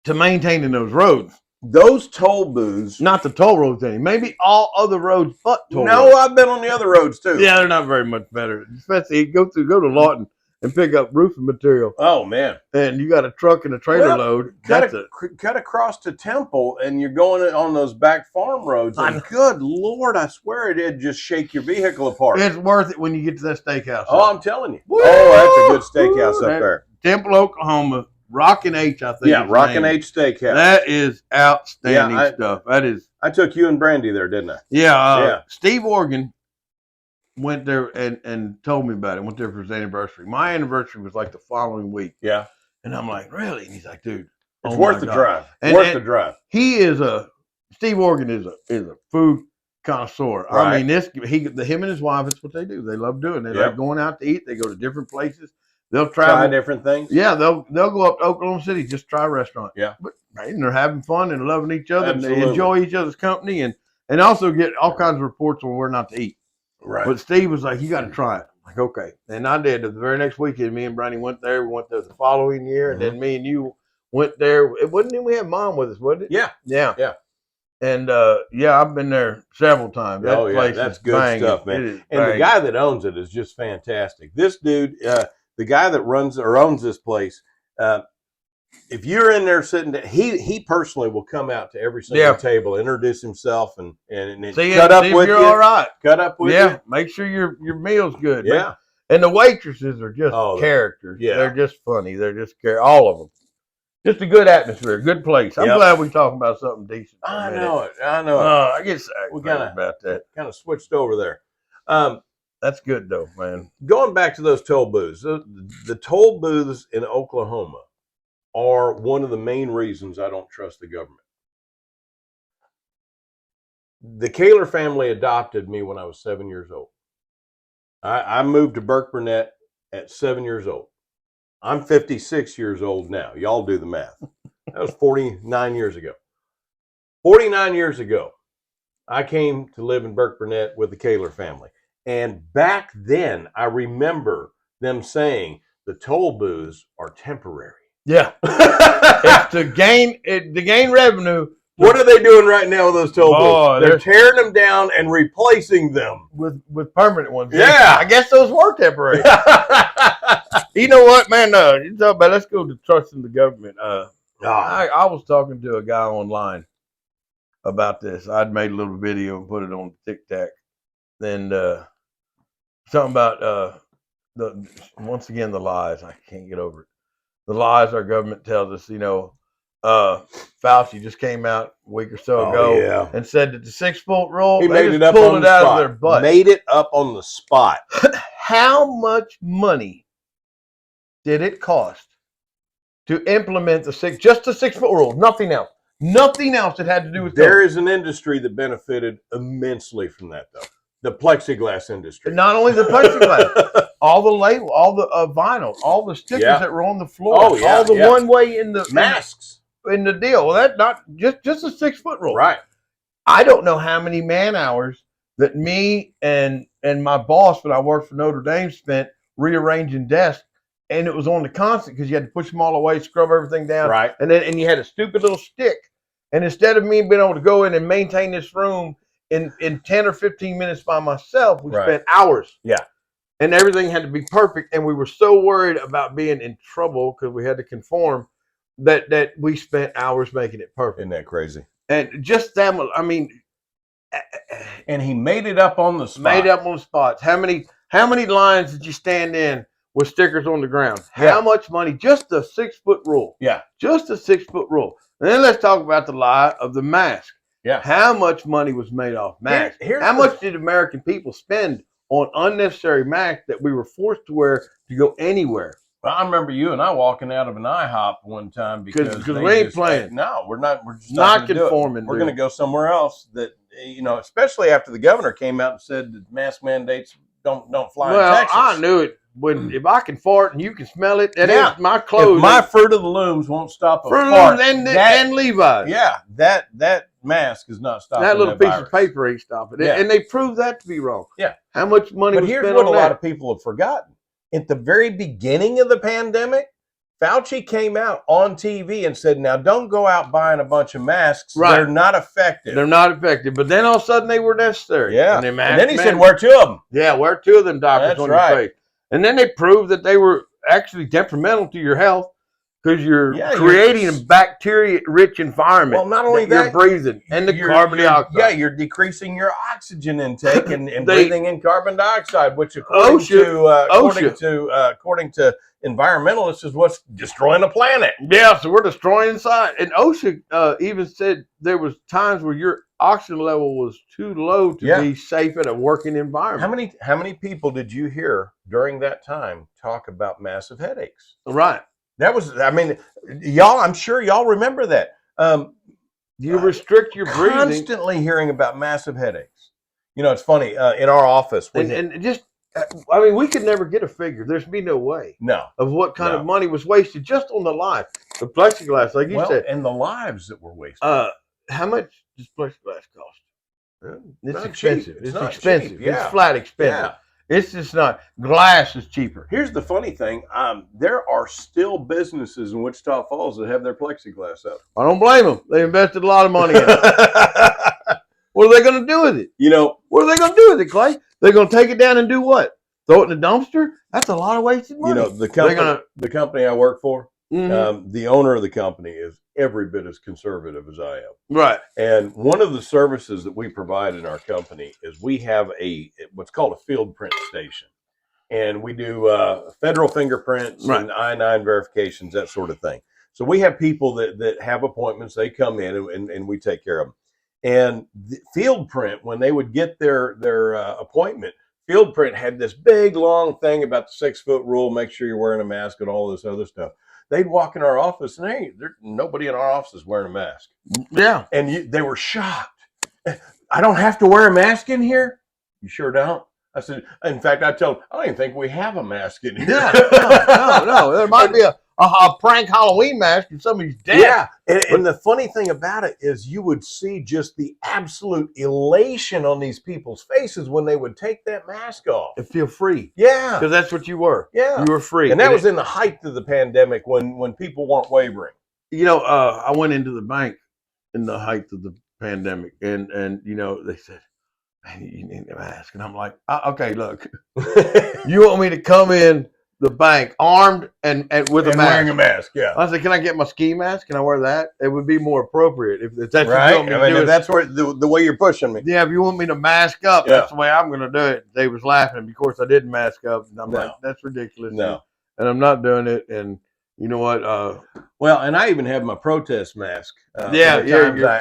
to maintaining those roads. Those toll booths, not the toll roads, maybe all other roads but toll roads. No, I've been on the other roads too. Yeah, they're not very much better. Especially go to Lawton and pick up roofing material. Oh man! And you got a truck and a trailer load. Cut across to Temple, and you're going on those back farm roads. And good Lord, I swear it'd just shake your vehicle apart. It's worth it when you get to that steakhouse. Oh, I'm telling you. Woo! Oh, that's a good steakhouse up there. Temple, Oklahoma. Rockin' H, I think. Yeah, Rockin' H Steakhouse. That is outstanding stuff. That is. I took you and Brandy there, didn't I? Yeah. Steve Organ went there and told me about it. Went there for his anniversary. My anniversary was like the following week. Yeah. And I'm like, really? And he's like, dude, it's worth the drive. Worth the drive. He is Steve Organ is a food connoisseur. Right. I mean, him and his wife, it's what they do. They love doing it. They like going out to eat. They go to different places. They'll travel. Try different things. Yeah, they'll go up to Oklahoma City, just try a restaurant. Yeah. But and they're having fun and loving each other. Absolutely. And they enjoy each other's company and also get all kinds of reports on where not to eat. Right. But Steve was like, you got to try it. I'm like, okay. And I did. The very next weekend, me and Brandy went there. We went there the following year. And then me and you went there. It wasn't we had Mom with us, wasn't it? Yeah. Yeah. Yeah. And I've been there several times. That place that's is good banging. stuff, man. And the guy that owns it is just fantastic. This dude, the guy that runs or owns this place, if you're in there sitting there, he personally will come out to every single table, introduce himself, and cut up with you. All right. Cut up with you. Yeah, make sure your meal's good. Yeah. Man. And the waitresses are just characters. Yeah. They're just funny. They're just all of them. Just a good atmosphere, good place. I'm glad we're talking about something decent. I know it. I get sad about that. Kind of switched over there. That's good though, man. Going back to those toll booths, the toll booths in Oklahoma are one of the main reasons I don't trust the government. The Kaler family adopted me when I was 7 years old. I moved to Burke Burnett at 7 years old. I'm 56 years old now. Y'all do the math. That was 49 years ago. 49 years ago, I came to live in Burke Burnett with the Kaler family. And back then, I remember them saying the toll booths are temporary. Yeah. It's to gain revenue. What are they doing right now with those toll booths? They're tearing them down and replacing them with permanent ones. Yeah. I guess those were temporary. You know what, man? You talk about, let's go to trusting the government. I was talking to a guy online about this. I'd made a little video and put it on TikTok. And something about once again the lies. I can't get over it. The lies our government tells us. Fauci just came out a week or so ago and said that the 6-foot rule, he made it up pulled on it the out spot. of their butt. Made it up on the spot. How much money did it cost to implement just the 6-foot rule? Nothing else. Nothing else that had to do with There is an industry that benefited immensely from that, though. The plexiglass industry. Not only the plexiglass, all the label, all the vinyl, all the stickers that were on the floor, all the one-way in the masks in the deal. Well, that not just a 6-foot rule, right? I don't know how many man hours that me and my boss when I worked for Notre Dame spent rearranging desks, and it was on the constant because you had to push them all away, scrub everything down, right? And you had a stupid little stick, and instead of me being able to go in and maintain this room in 10 or 15 minutes by myself, we spent hours. Yeah. And everything had to be perfect. And we were so worried about being in trouble because we had to conform that we spent hours making it perfect. Isn't that crazy? And just that, I mean. And he made it up on the spot. Made up on the spots. How many lines did you stand in with stickers on the ground? How much money? Just a 6-foot rule. Yeah. Just a 6-foot rule. And then let's talk about the lie of the mask. Yeah. How much money was made off masks? How much did American people spend on unnecessary masks that we were forced to wear to go anywhere? Well, I remember you and I walking out of an IHOP one time because we ain't playing. No, we're not. We're just not going to conforming. We're going to go somewhere else. That especially after the governor came out and said that mask mandates don't fly in Texas. Well, I knew it. If I can fart and you can smell it, that ain't my clothes. If my Fruit of the Looms won't stop a Fruit fart, and Levi's. Yeah, that mask is not stopping that little piece virus. of paper ain't stopping it, and they proved that to be wrong. Yeah, how much money? But here's what a lot of people have forgotten: at the very beginning of the pandemic, Fauci came out on TV and said, "Now don't go out buying a bunch of masks. Right. They're not effective. They're not effective." But then all of a sudden they were necessary. Yeah, and then he said, "Wear 2 of them." Yeah, wear 2 of them doctors on your face. And then they proved that they were actually detrimental to your health because you're creating a bacteria-rich environment. Well, not only that, you're breathing and the carbon dioxide. Yeah, you're decreasing your oxygen intake and breathing in carbon dioxide, which according to environmentalists is what's destroying the planet. Yeah, so we're destroying inside. And OSHA even said there was times where your oxygen level was too low to be safe in a working environment. How many people did you hear during that time talk about massive headaches? Right. That was, y'all, I'm sure y'all remember that. You restrict your breathing. Constantly hearing about massive headaches. It's funny, in our office. We could never get a figure. There's be no way. No. Of what kind of money was wasted just on the life. The plexiglass, like you said. And the lives that were wasted. How much does plexiglass cost? It's expensive. It's expensive. Cheap. Yeah. It's flat expensive. Yeah. It's just not. Glass is cheaper. Here's the funny thing. There are still businesses in Wichita Falls that have their plexiglass up. I don't blame them. They invested a lot of money in it. What are they going to do with it? What are they going to do with it, Clay? They're going to take it down and do what? Throw it in the dumpster? That's a lot of wasted money. The company I work for, the owner of the company is every bit as conservative as I am. Right. And one of the services that we provide in our company is we have what's called a field print station. And we do federal fingerprints and I-9 verifications, that sort of thing. So we have people that have appointments. They come in and we take care of them. And the field print, when they would get their appointment, field print had this big, long thing about the 6-foot rule, make sure you're wearing a mask and all this other stuff. They'd walk in our office and, hey, nobody in our office is wearing a mask. Yeah. And they were shocked. I don't have to wear a mask in here? You sure don't? I said, in fact, I told them, I don't even think we have a mask in here. Yeah, no. There might be a prank Halloween mask and somebody's dead. Yeah. And the funny thing about it is you would see just the absolute elation on these people's faces when they would take that mask off. And feel free. Yeah. Because that's what you were. Yeah. You were free. And that was in the height of the pandemic when people weren't wavering. I went into the bank in the height of the pandemic and they said, man, you need a mask. And I'm like, okay, look, you want me to come in the bank armed and with a mask? Wearing a mask, yeah. I said, can I get my ski mask? Can I wear that? It would be more appropriate if that's right. What you want me to do. If that's where the way you're pushing me. Yeah, if you want me to mask up, that's the way I'm going to do it. They was laughing. Of course, I didn't mask up. And I'm like, that's ridiculous. No. And I'm not doing it. And you know what? Well, and I even have my protest mask. I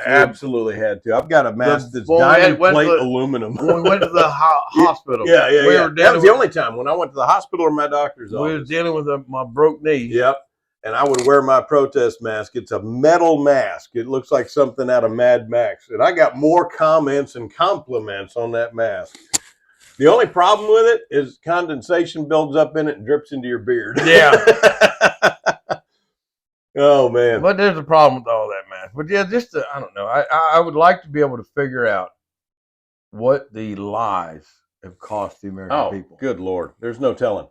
absolutely had to. I've got a mask that's diamond plate aluminum. When we went to the hospital. Yeah. That was the only time when I went to the hospital or my doctor's office. We was dealing with my broke knee. Yep. And I would wear my protest mask. It's a metal mask. It looks like something out of Mad Max. And I got more comments and compliments on that mask. The only problem with it is condensation builds up in it and drips into your beard. Yeah. Oh, man. But there's a problem with all that, man. But yeah, I don't know. I would like to be able to figure out what the lies have cost the American people. Good Lord. There's no telling.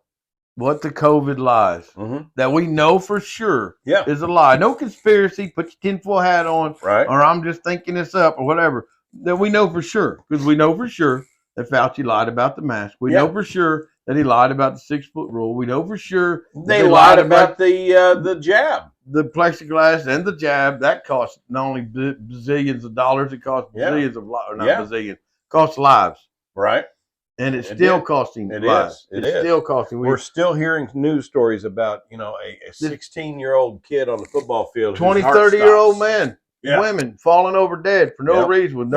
What the COVID lies that we know for sure is a lie. No conspiracy. Put your tinfoil hat on. Right. Or I'm just thinking this up or whatever. That we know for sure. Because we know for sure that Fauci lied about the mask. We know for sure that he lied about the 6-foot rule. We know for sure they lied about the jab. The plexiglass and the jab, that costs not only bazillions of dollars, it costs bazillions of lives. Not bazillions. Costs lives. Right. And it's still costing lives. It's still costing. We're still hearing news stories about, a 16-year-old kid on the football field. 20, 30-year-old men, women falling over dead for no reason.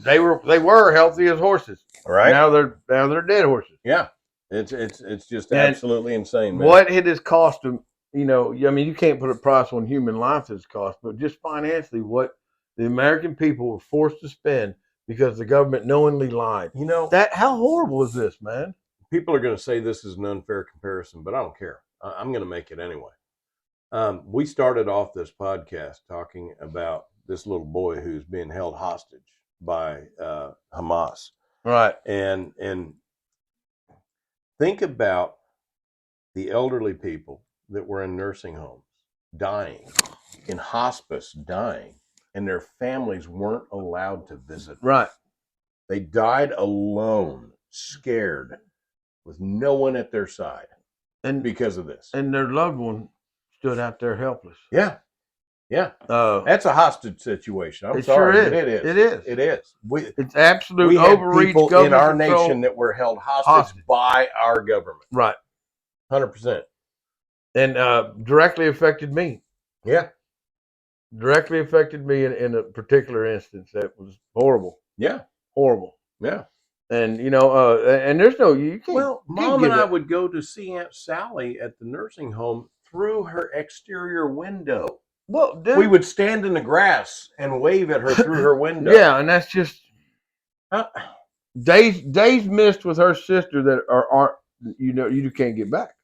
They were healthy as horses. Right. Now they're dead horses. Yeah. It's just absolutely insane, man. What it has cost them, I mean, you can't put a price on human life as cost, but just financially, what the American people were forced to spend because the government knowingly lied. How horrible is this, man? People are going to say this is an unfair comparison, but I don't care. I'm going to make it anyway. We started off this podcast talking about this little boy who's being held hostage by Hamas. Right. And think about the elderly people that were in nursing homes, dying, in hospice, dying, and their families weren't allowed to visit. Right. They died alone, scared, with no one at their side, and because of this. And their loved one stood out there helpless. Yeah. That's a hostage situation. I'm sorry, sure is. But it is. It is. It's overreach. absolute We overreach. Have people in our nation that were held hostage by our government. Right. 100%. And directly affected me. Yeah. Directly affected me in a particular instance. That was horrible. Yeah. Horrible. Yeah. And and there's you can't. Well, Mom and I would go to see Aunt Sally at the nursing home through her exterior window. Well, dude, we would stand in the grass and wave at her through her window. Yeah, and that's just days missed with her sister that aren't you can't get back.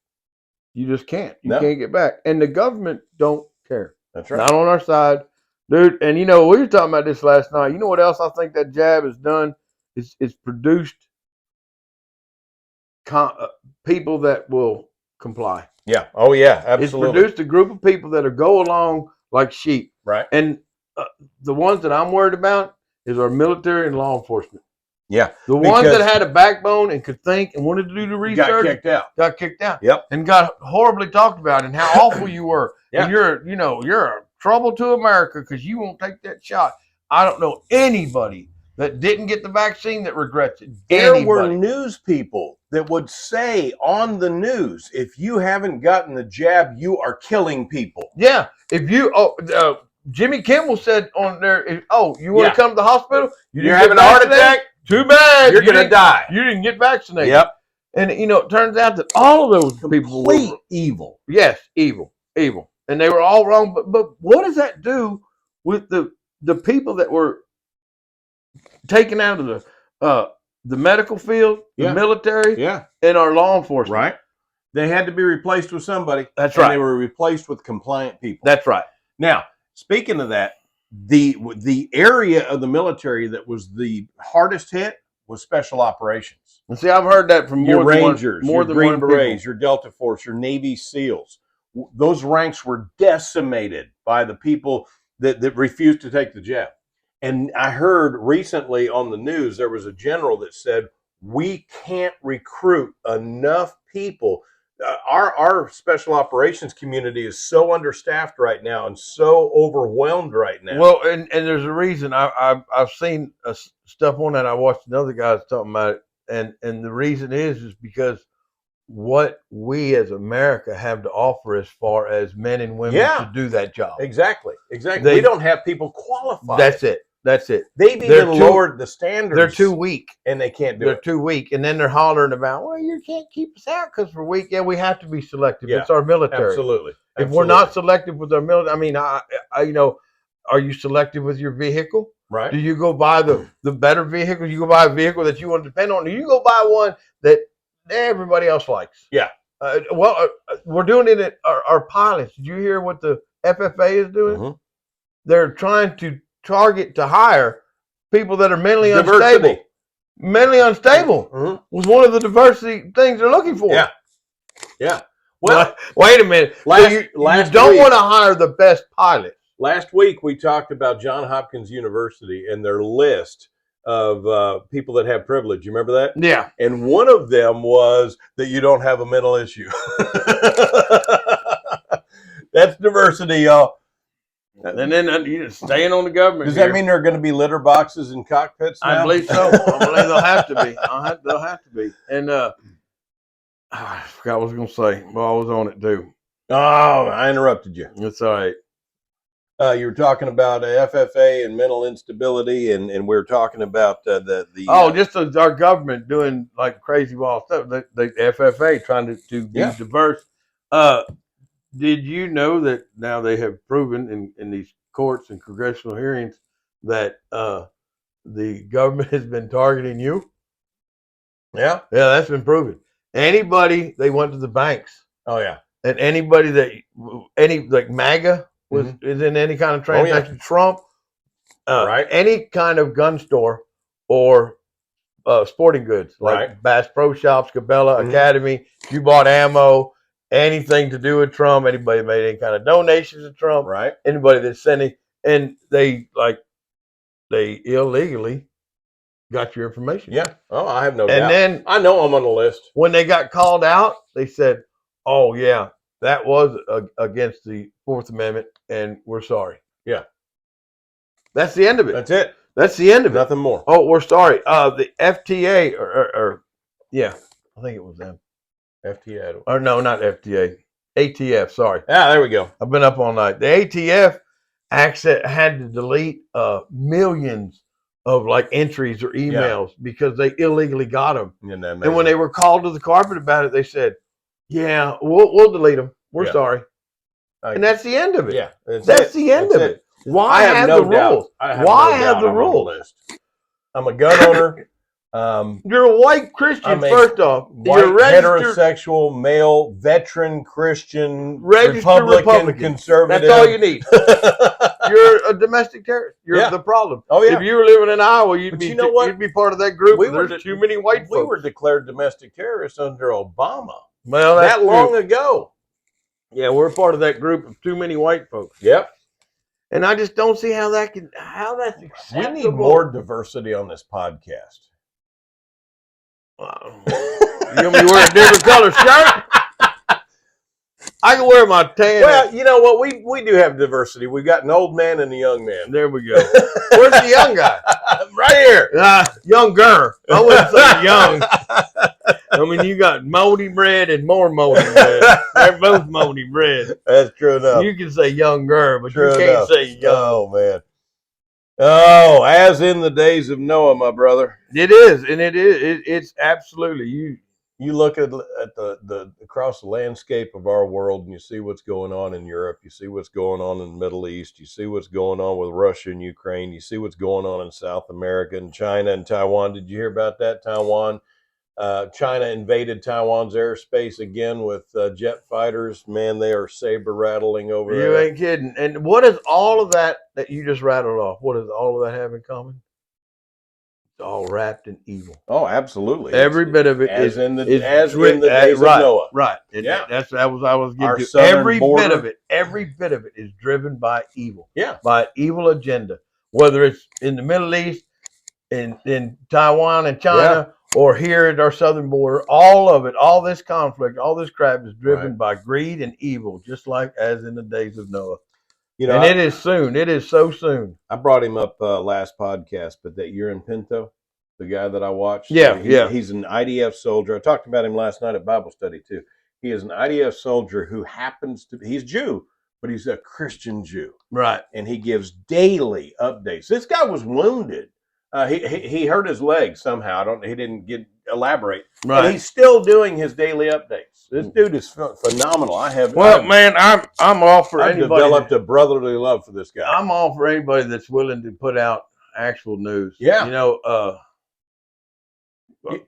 You just can't. You can't get back, and the government don't care. That's right. Not on our side, dude. And we were talking about this last night. You know what else I think that jab has done? It's produced people that will comply. Yeah. Oh, yeah. Absolutely. It's produced a group of people that go along like sheep. Right. And the ones that I'm worried about is our military and law enforcement. Yeah. The ones that had a backbone and could think and wanted to do the research got kicked out. Yep. And got horribly talked about and how awful you were. Yeah. And you're a trouble to America because you won't take that shot. I don't know anybody that didn't get the vaccine that regrets it. There were news people that would say on the news, if you haven't gotten the jab, you are killing people. Yeah. If you, Jimmy Kimmel said on there, you want to come to the hospital? You're having a heart attack? Too bad. You're going to die. You didn't get vaccinated. Yep. And, it turns out that all of those people were evil. Yes, evil. And they were all wrong. But what does that do with the people that were taken out of the medical field, the military, and our law enforcement? Right. They had to be replaced with somebody. That's right. And they were replaced with compliant people. That's right. Now, speaking of that, the area of the military that was the hardest hit was special operations. And see, I've heard that from your Rangers, your Green Berets, your Delta Force, your Navy SEALs. Those ranks were decimated by the people that refused to take the jab. And I heard recently on the news, there was a general that said, we can't recruit enough people. Our special operations community is so understaffed right now and so overwhelmed right now. Well, and there's a reason. I've seen stuff on that. I watched another guy talking about it, and the reason is because what we as America have to offer as far as men and women to do that job. Exactly. We don't have people qualified. That's it. They've even lowered the standards. They're too weak. And they can't do it. They're too weak. And then they're hollering about, well, you can't keep us out because we're weak. Yeah, we have to be selective. Yeah, it's our military. Absolutely. If we're not selective with our military, I mean, are you selective with your vehicle? Right. Do you go buy the better vehicle? You go buy a vehicle that you want to depend on? Or you go buy one that everybody else likes? Yeah. We're doing it at our pilots. Did you hear what the FFA is doing? Mm-hmm. They're trying to target to hire people that are mentally unstable. Mentally unstable was one of the diversity things they're looking for. Yeah. Well, wait a minute. You don't want to hire the best pilot. Last week we talked about Johns Hopkins University and their list of people that have privilege. You remember that? Yeah. And one of them was that you don't have a mental issue. That's diversity, y'all. And then staying on the government. Does that mean there are going to be litter boxes in cockpits now? I believe so. I believe they'll have to be. They'll have to be. And I forgot what I was going to say. Well, I was on it too. Oh, I interrupted you. It's all right. You were talking about FFA and mental instability, and we were talking about the just our government doing like crazy wild stuff. The FFA trying to be diverse. Did you know that now they have proven in these courts and congressional hearings that the government has been targeting you? Yeah, that's been proven. Anybody they went to the banks. Oh yeah, and anybody that like MAGA is in any kind of transaction. Trump, right? Any kind of gun store or sporting goods like Bass Pro Shops, Cabela, Academy. If you bought ammo, anything to do with Trump, anybody made any kind of donations to Trump, anybody that's sending, and they illegally got your information. Yeah. Oh, I have no doubt. And then I know I'm on the list. When they got called out, they said, "Oh yeah, that was against the Fourth Amendment, and we're sorry." Yeah. That's the end of it. That's it. That's the end of it. Nothing more. Oh, we're sorry. The FTA or yeah, I think it was them. FTA. Or no, not FTA. ATF. Sorry. Yeah, there we go. I've been up all night. The ATF had to delete millions of like entries or emails because they illegally got them. And when they were called to the carpet about it, they said, "Yeah, we'll delete them. We're sorry." And that's the end of it. Yeah, that's the end of it. Why have the rules? Why have the rules? I'm a gun owner. You're a white Christian, first off. White, you're heterosexual, male, veteran, Christian, Republican, conservative. That's all you need. You're a domestic terrorist. You're the problem. Oh, yeah. If you were living in Iowa, you'd be part of that group. There's too many white folks. We were declared domestic terrorists under Obama. Well, that long ago. Yeah, we're part of that group of too many white folks. Yep. And I just don't see how that's acceptable. We need more diversity on this podcast. You want me to wear a different color shirt? I can wear my tan. Well, you know what? We do have diversity. We've got an old man and a young man. There we go. Where's the young guy? Right here. Younger. I wouldn't say young. I mean, you got moldy bread and more moldy bread. They're both moldy bread. That's true enough. You can say younger, but you can't say young. Oh, man. Oh, as in the days of Noah, my brother. It is, and it's absolutely you look at the across the landscape of our world, and you see what's going on in Europe. You see what's going on in the Middle East. You see what's going on with Russia and Ukraine. You see what's going on in South America and China and Taiwan. Did you hear about that? China invaded Taiwan's airspace again with jet fighters. Man, they are saber rattling over there. You ain't kidding. And what is all of that you just rattled off? What does all of that have in common? It's all wrapped in evil. Oh, absolutely. Every bit of it is in the days of Noah. Right. That's I was getting to. Every bit of it is driven by evil. Yeah. By an evil agenda. Whether it's in the Middle East, in Taiwan and China, or here at our southern border, all of it, all this conflict, all this crap is driven by greed and evil, just like as in the days of Noah. You know, and it is soon. It is so soon. I brought him up last podcast, but that Urine Pinto, the guy that I watched, he's an IDF soldier. I talked about him last night at Bible study too. He is an IDF soldier who happens to he's Jew, but he's a Christian Jew, right? And he gives daily updates. This guy was wounded. He hurt his leg somehow. He didn't elaborate. Right. And he's still doing his daily updates. This dude is phenomenal. Man, I'm all for I've anybody. Developed a brotherly love for this guy. I'm all for anybody that's willing to put out actual news. Yeah. You know,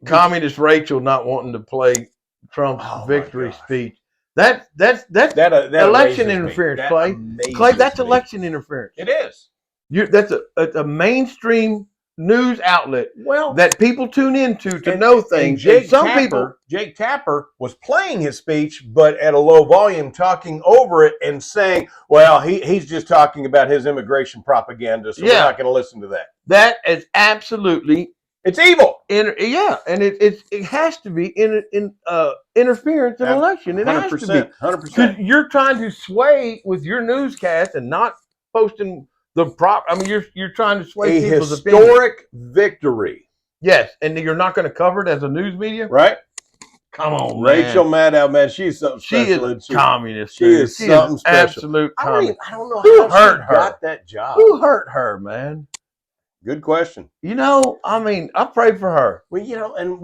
communist Rachel not wanting to play Trump's victory speech. That's election interference, Clay. Clay, that's election interference. It is. That's a mainstream news outlet that people tune into to know things. Jake Tapper was playing his speech, but at a low volume, talking over it and saying, well, he's just talking about his immigration propaganda, so we're not going to listen to that. That is absolutely... It's evil. And it has to be interference in an election. It has to be. 100%. Because you're trying to sway with your newscast and not posting... you're trying to sway people's opinion. Historic victory. Yes, and you're not going to cover it as a news media, right? Come on, Rachel man. Maddow, man, she's something special. She is communist. She is something special. Absolute communist. I don't know Who how hurt she her? got that job. Who hurt her, man? Good question. I prayed for her. Well, and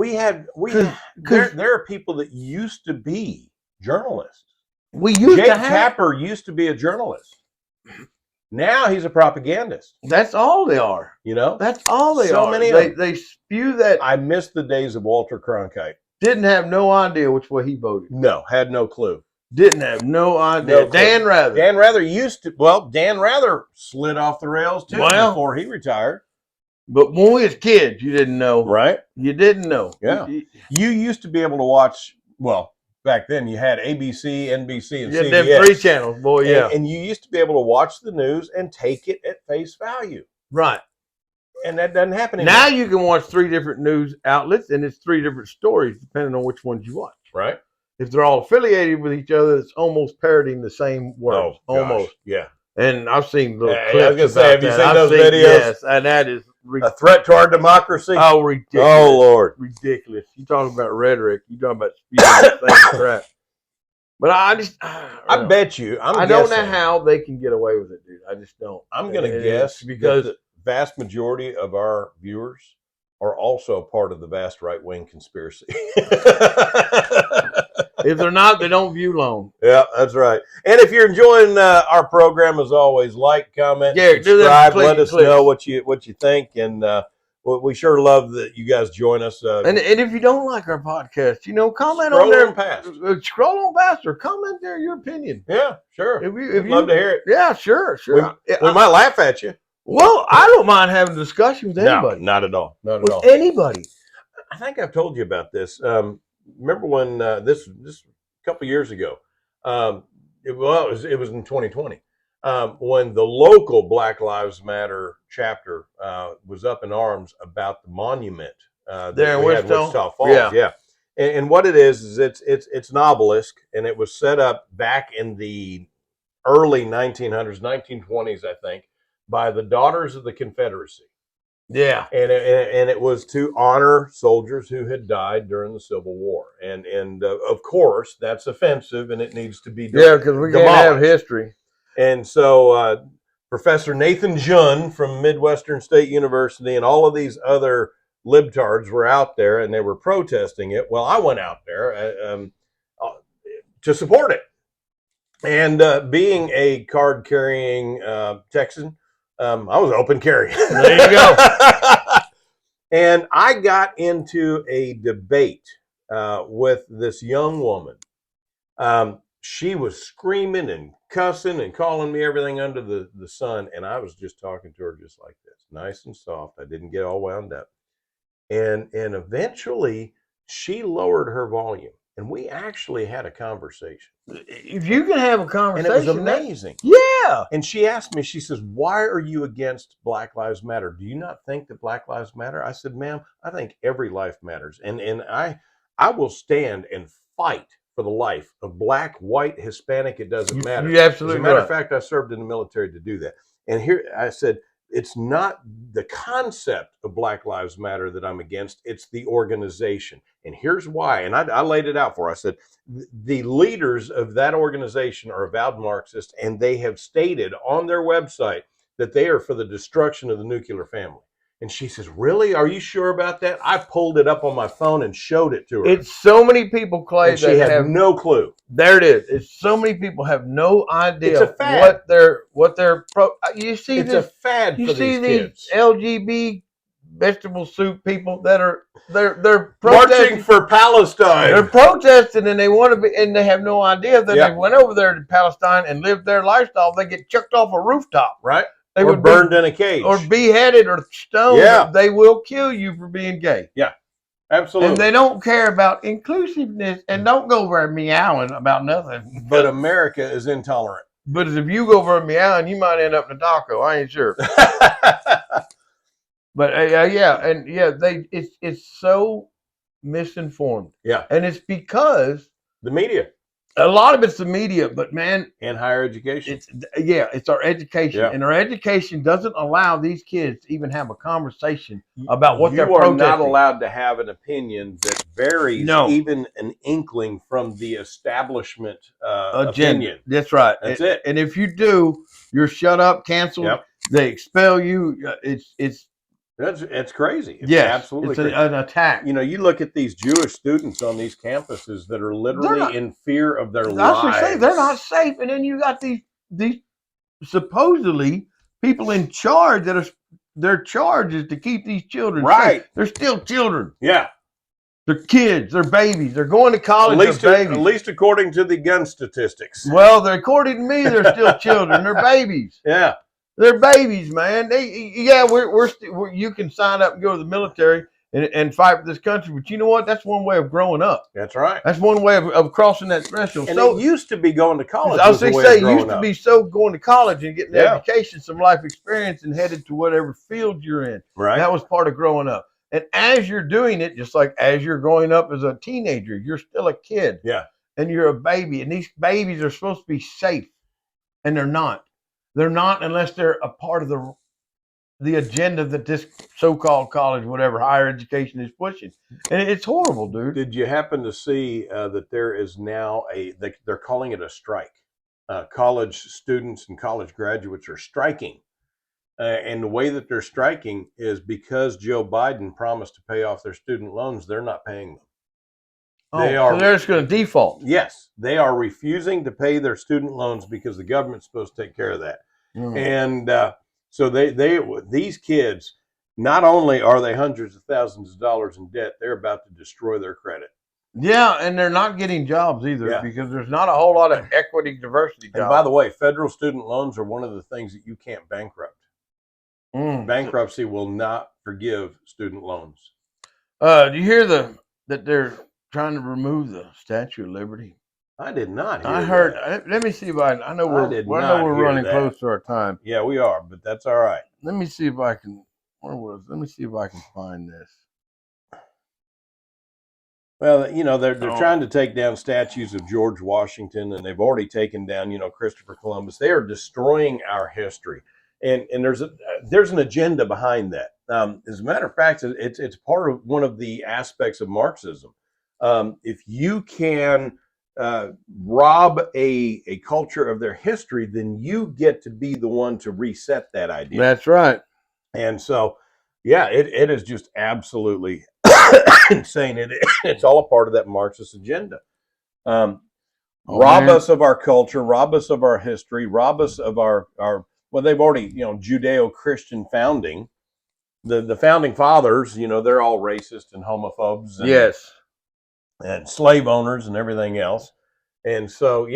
there are people that used to be journalists. Jake Tapper used to be a journalist. Now he's a propagandist. That's all they are. That's all they are. So many they spew that. I miss the days of Walter Cronkite. Didn't have no idea which way he voted. No, had no clue. Didn't have no idea. No Dan Rather. Dan Rather used to. Well, Dan Rather slid off the rails too before he retired. But when we was kids, you didn't know. Right? You didn't know. Yeah. You used to be able to watch, back then you had ABC, NBC, and CBS. Them 3 channels, boy, yeah. And you used to be able to watch the news and take it at face value. Right. And that doesn't happen anymore. Now you can watch 3 different news outlets, and it's 3 different stories, depending on which ones you watch. Right. If they're all affiliated with each other, it's almost parroting the same words. Oh, almost. Yeah. And I've seen little clips. I was going to say, have you seen those videos? Yes, and that is a threat to our democracy. Oh, ridiculous! Oh, Lord, ridiculous! You talking about rhetoric? You talking about spewing the same crap? But I bet you. I don't know how they can get away with it, dude. I just don't. I'm going to guess because the vast majority of our viewers are also part of the vast right-wing conspiracy. If they're not, they don't view long. Yeah, that's right. And if you're enjoying our program, as always, like, comment, subscribe. Let us know what you think, and we sure love that you guys join us. And if you don't like our podcast, comment on there. Scroll on past or comment there your opinion. Yeah, sure. If you love to hear it. Yeah, sure. We might laugh at you. Well, I don't mind having a discussion with anybody. No, not at all. Not at all. With anybody. I think I've told you about this. Remember when this a couple years ago? It was in 2020 when the local Black Lives Matter chapter was up in arms about the monument there in Wichita Falls. Yeah. And what it is it's an obelisk, and it was set up back in the early 1900s, 1920s, I think, by the Daughters of the Confederacy. Yeah, and it was to honor soldiers who had died during the Civil War, and of course that's offensive, and it needs to be because we can't have history. And so Professor Nathan Jun from Midwestern State University and all of these other libtards were out there, and they were protesting it. Well, I went out there to support it, and being a card-carrying Texan. I was open carry. There you go. And I got into a debate with this young woman. She was screaming and cussing and calling me everything under the sun. And I was just talking to her just like this, nice and soft. I didn't get all wound up. And eventually she lowered her volume. And we actually had a conversation. If you can have a conversation. And it was amazing. Yeah. And she asked me, she says, why are you against Black Lives Matter? Do you not think that Black Lives matter? I said, ma'am, I think every life matters. And I will stand and fight for the life of black, white, Hispanic. It doesn't matter. You absolutely As a matter of fact, I served in the military to do that. And here I said, it's not the concept of Black Lives Matter that I'm against. It's the organization. And here's why. And I laid it out for her. I said, the leaders of that organization are avowed Marxists, and they have stated on their website that they are for the destruction of the nuclear family. And she says, really? Are you sure about that? I pulled it up on my phone and showed it to her. It's so many people, Clay, and she had no clue. There it is. It's so many people have no idea it's a fad. what they're you see it's a fad you for see these kids. LGBT vegetable soup people that are they're marching for Palestine. They're protesting, and they want to be, and they have no idea that they went over there to Palestine and lived their lifestyle. They get chucked off a rooftop. Right. They were burned in a cage. Or beheaded or stoned. Yeah. They will kill you for being gay. Yeah, absolutely. And they don't care about inclusiveness and don't go over meowing about nothing. But America is intolerant. But if you go over meowing, you might end up in a taco. I ain't sure. But it's so misinformed. Yeah. And it's because the media. A lot of it's the media, but man, and higher education. It's our education, and our education doesn't allow these kids to even have a conversation about what they're protesting. You are not allowed to have an opinion that varies even an inkling from the establishment opinion. That's right. That's it. And if you do, you're shut up, canceled. Yep. They expel you. It's crazy. It's absolutely it's crazy. An attack. You know, you look at these Jewish students on these campuses that are literally in fear of their lives. I should say they're not safe, and then you got these supposedly people in charge that are their charge is to keep these children safe. They're still children. Yeah. They're kids. They're babies. They're going to college. At least according to the gun statistics. Well, according to me, they're still children. They're babies. Yeah. They're babies, man. You can sign up and go to the military and fight for this country, but you know what? That's one way of growing up. That's right. That's one way of crossing that threshold. And it used to be going to college. I was going to say, it used to be going to college and getting an education, some life experience, and headed to whatever field you're in. Right. That was part of growing up. And as you're doing it, just like as you're growing up as a teenager, you're still a kid. Yeah. And you're a baby. And these babies are supposed to be safe. And they're not. They're not unless they're a part of the agenda that this so-called college, whatever, higher education is pushing. And it's horrible, dude. Did you happen to see that there is now they're calling it a strike? College students and college graduates are striking. And the way that they're striking is because Joe Biden promised to pay off their student loans, they're not paying them. So they're just going to default. Yes, they are refusing to pay their student loans because the government's supposed to take care of that. And so these kids, not only are they hundreds of thousands of dollars in debt, they're about to destroy their credit. Yeah, and they're not getting jobs either because there's not a whole lot of equity diversity jobs. And by the way, federal student loans are one of the things that you can't bankrupt. Bankruptcy will not forgive student loans. Do you hear that they're trying to remove the Statue of Liberty? I did not hear I heard that. Let me see if I know we're running close to our time. Yeah, we are, but that's all right. Let me see if I can let me see if I can find this. Well, you know, they're trying to take down statues of George Washington, and they've already taken down, Christopher Columbus. They are destroying our history. And there's an agenda behind that. As a matter of fact, it's part of one of the aspects of Marxism. If you can rob a culture of their history, then you get to be the one to reset that idea. That's right. And so, yeah, it is just absolutely insane. It's all a part of that Marxist agenda. Rob us of our culture, rob us of our history, rob us of our well, they've already, Judeo-Christian founding. The founding fathers, they're all racist and homophobes. And, yes. And slave owners and everything else. And so,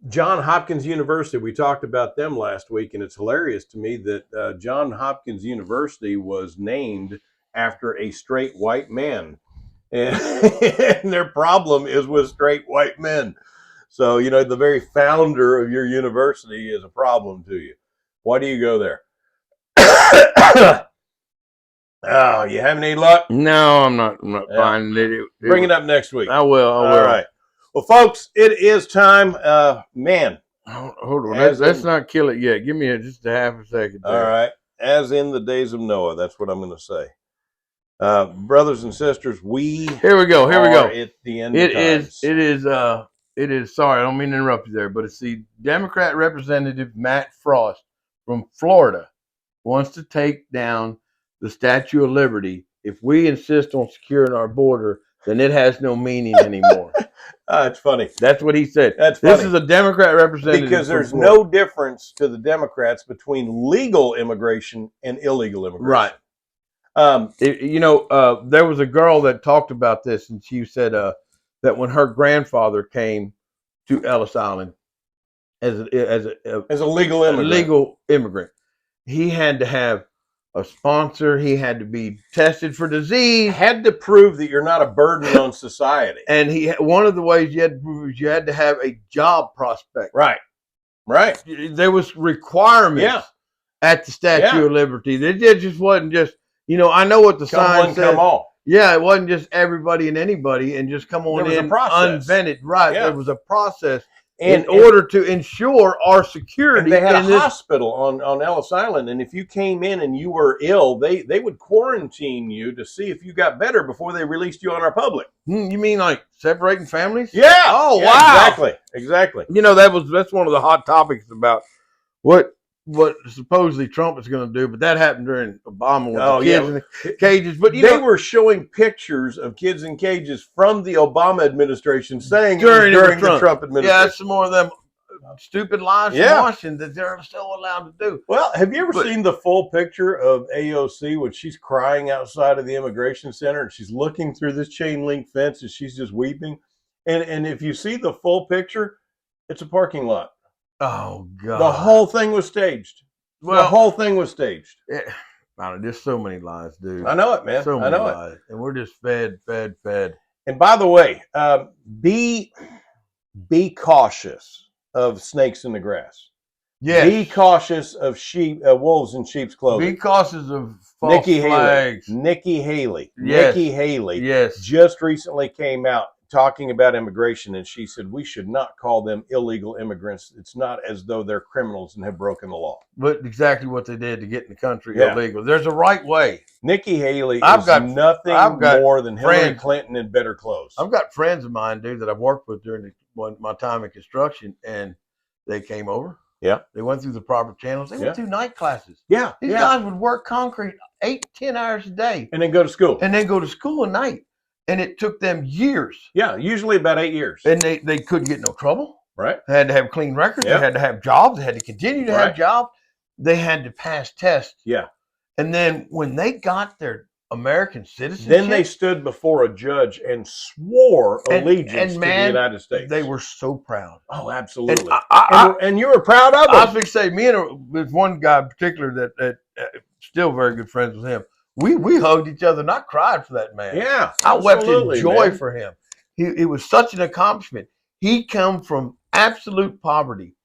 Johns Hopkins University, we talked about them last week, and it's hilarious to me that Johns Hopkins University was named after a straight white man. And their problem is with straight white men. So, the very founder of your university is a problem to you. Why do you go there? Oh, you having any luck? No, I'm not finding it. Bring it up next week. I will. All right. Well, folks, it is time. Man. Hold on. Let's not kill it yet. Give me just a half a second there. All right. As in the days of Noah. That's what I'm going to say. Brothers and sisters, Here we go. At the end of times. It is, sorry, I don't mean to interrupt you there, but it's the Democrat Representative Matt Frost from Florida wants to take down the Statue of Liberty. If we insist on securing our border, then it has no meaning anymore. It's funny. That's what he said. That's funny. This is a Democrat representative. Because there's no difference to the Democrats between legal immigration and illegal immigration. Right. There was a girl that talked about this, and she said that when her grandfather came to Ellis Island as a legal immigrant, he had to have a sponsor. He had to be tested for disease. Had to prove that you're not a burden on society. And one of the ways you had to prove is you had to have a job prospect. Right. There was requirements at the Statue of Liberty. It just wasn't just, I know what the sign says. Yeah, it wasn't just everybody and anybody and just come on There was in a process. unvented. Right. Yeah. There was a process in order to ensure our security. And they had in a this hospital on Ellis Island, and if you came in and you were ill, they would quarantine you to see if you got better before they released you on our public. You mean like separating families? Yeah. Oh, yeah, wow. Exactly. You know, that's one of the hot topics about what supposedly Trump is going to do, but that happened during Obama with the kids in the cages. But they were showing pictures of kids in cages from the Obama administration saying during the Trump administration. Yeah, that's some more of them stupid lies from Washington that they're still allowed to do. Well, have you ever seen the full picture of AOC when she's crying outside of the immigration center and she's looking through this chain link fence and she's just weeping? And if you see the full picture, it's a parking lot. Oh God! The whole thing was staged. Well, the whole thing was staged. There's so many lies, dude. I know it, man. So many lies, and we're just fed. And by the way, be cautious of snakes in the grass. Yes. Be cautious of wolves in sheep's clothing. Be cautious of false flags. Nikki Haley. Yes. Nikki Haley. Yes. Just recently came out talking about immigration, and she said we should not call them illegal immigrants. It's not as though they're criminals and have broken the law. But exactly what they did to get in the country illegal. There's a right way. Nikki Haley is nothing more than Hillary Clinton in better clothes. I've got friends of mine, dude, that I've worked with during my time in construction, and they came over. Yeah. They went through the proper channels. They went through night classes. Yeah. These guys would work concrete 8-10 hours a day. And then go to school. At night. And it took them years. Yeah, usually about 8 years. And they couldn't get no trouble. Right. They had to have clean records. They had to have jobs. They had to continue to have jobs. They had to pass tests. Yeah. And then when they got their American citizenship, then they stood before a judge and swore allegiance to the United States. They were so proud. Oh, absolutely. And you were proud of them. I was going to say, me and there's one guy in particular that still very good friends with him. We hugged each other and I cried for that man. Yeah. I wept in joy for him. It was such an accomplishment. He come from absolute poverty.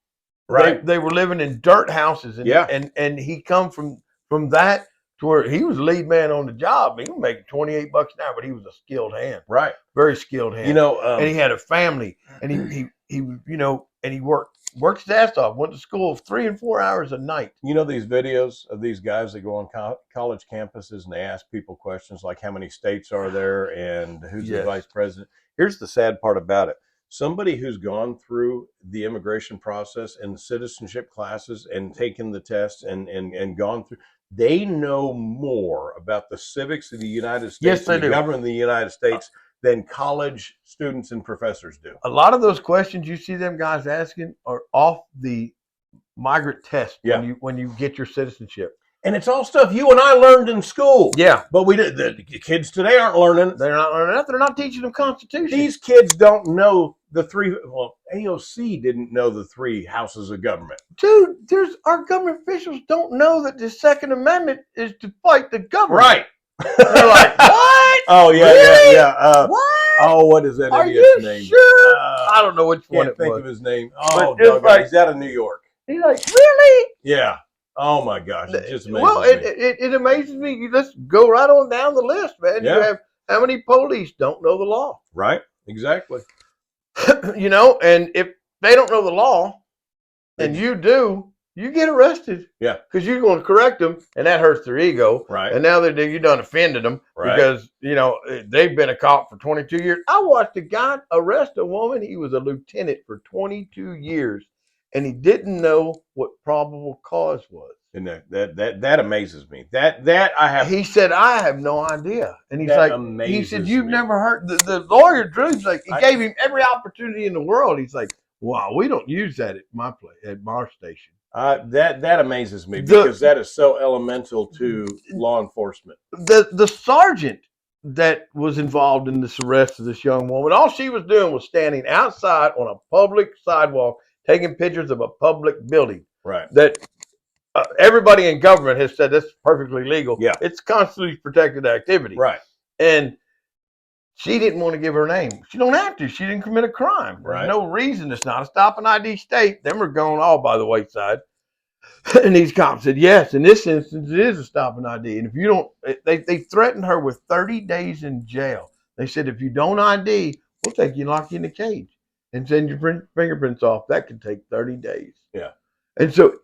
Right. They were living in dirt houses. And he come from that to where he was the lead man on the job. He was making $28 an hour, but he was a skilled hand. Right. Very skilled hand. You know, and he had a family, and he worked his ass off, went to school 3 and 4 hours a night. You know these videos of these guys that go on college campuses and they ask people questions like how many states are there and who's the vice president? Here's the sad part about it. Somebody who's gone through the immigration process and the citizenship classes and taken the test and gone through, they know more about the civics of the United States and the government of the United States than college students and professors do. A lot of those questions you see them guys asking are off the migrant test when you get your citizenship. And it's all stuff you and I learned in school. Yeah. But the kids today aren't learning. They're not learning that. They're not teaching them Constitution. These kids don't know the three. Well, AOC didn't know the three houses of government. Dude, our government officials don't know that the Second Amendment is to fight the government. Right. They're like, what? Oh, yeah, really? yeah. What? Oh, what is that idiot's name? Sure? I don't know which one it was. Can't think of his name. Oh, he's out of New York. He's like, really? Yeah. Oh my gosh, it just amazes me. It amazes me. Let's go right on down the list, man. Yeah. You have how many police don't know the law? Right, exactly. And if they don't know the law, and you do, you get arrested. Yeah, because you're going to correct them, and that hurts their ego. Right. And now you done offended them because they've been a cop for 22 years. I watched a guy arrest a woman. He was a lieutenant for 22 years. And he didn't know what probable cause was. And that amazes me. That I have. He said, I have no idea. And he's like, he said, you've never heard the lawyer Drew's like, he gave him every opportunity in the world. He's like, wow, we don't use that at my place, at our station. That amazes me because that is so elemental to law enforcement. The sergeant that was involved in this arrest of this young woman, all she was doing was standing outside on a public sidewalk taking pictures of a public building. Right. That everybody in government has said that's perfectly legal. Yeah. It's constitutionally protected activity. Right. And she didn't want to give her name. She don't have to. She didn't commit a crime. There's no reason. It's not a stop and ID state. Them are going all by the wayside. And these cops said, yes, in this instance, it is a stop and ID. And if you don't, they threatened her with 30 days in jail. They said, if you don't ID, we'll take you and lock you in a cage and send your fingerprints off. That could take 30 days. Yeah. And so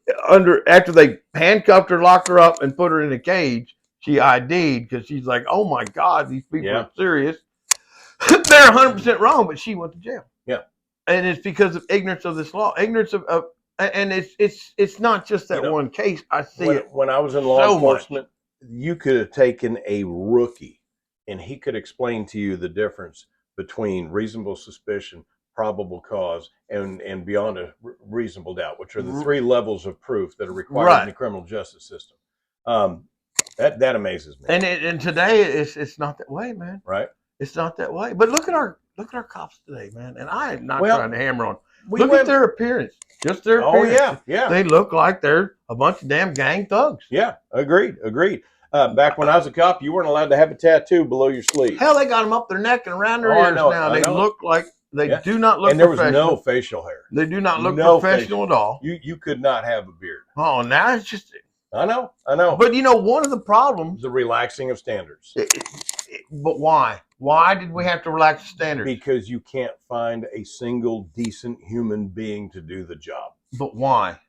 after they handcuffed her, locked her up, and put her in a cage, she ID'd because she's like, oh my God, these people are serious. They're 100% wrong, but she went to jail. Yeah. And it's because of ignorance of this law, ignorance of and it's not just that one case. I see it. When I was in law enforcement, you could have taken a rookie and he could explain to you the difference between reasonable suspicion, probable cause, and beyond a reasonable doubt, which are the three levels of proof that are required in the criminal justice system. That amazes me. And today it's not that way, man. Right? It's not that way. But look at our cops today, man. And I am not trying to hammer on. Look at their appearance. Just their appearance. Oh, yeah. They look like they're a bunch of damn gang thugs. Yeah, agreed. Back when I was a cop, you weren't allowed to have a tattoo below your sleeve. Hell, they got them up their neck and around their ears now. They look like they do not look. And there was no facial hair. They do not look professional at all. You could not have a beard. Oh, now it's just. I know. But one of the problems, the relaxing of standards. But why? Why did we have to relax the standards? Because you can't find a single decent human being to do the job. But why?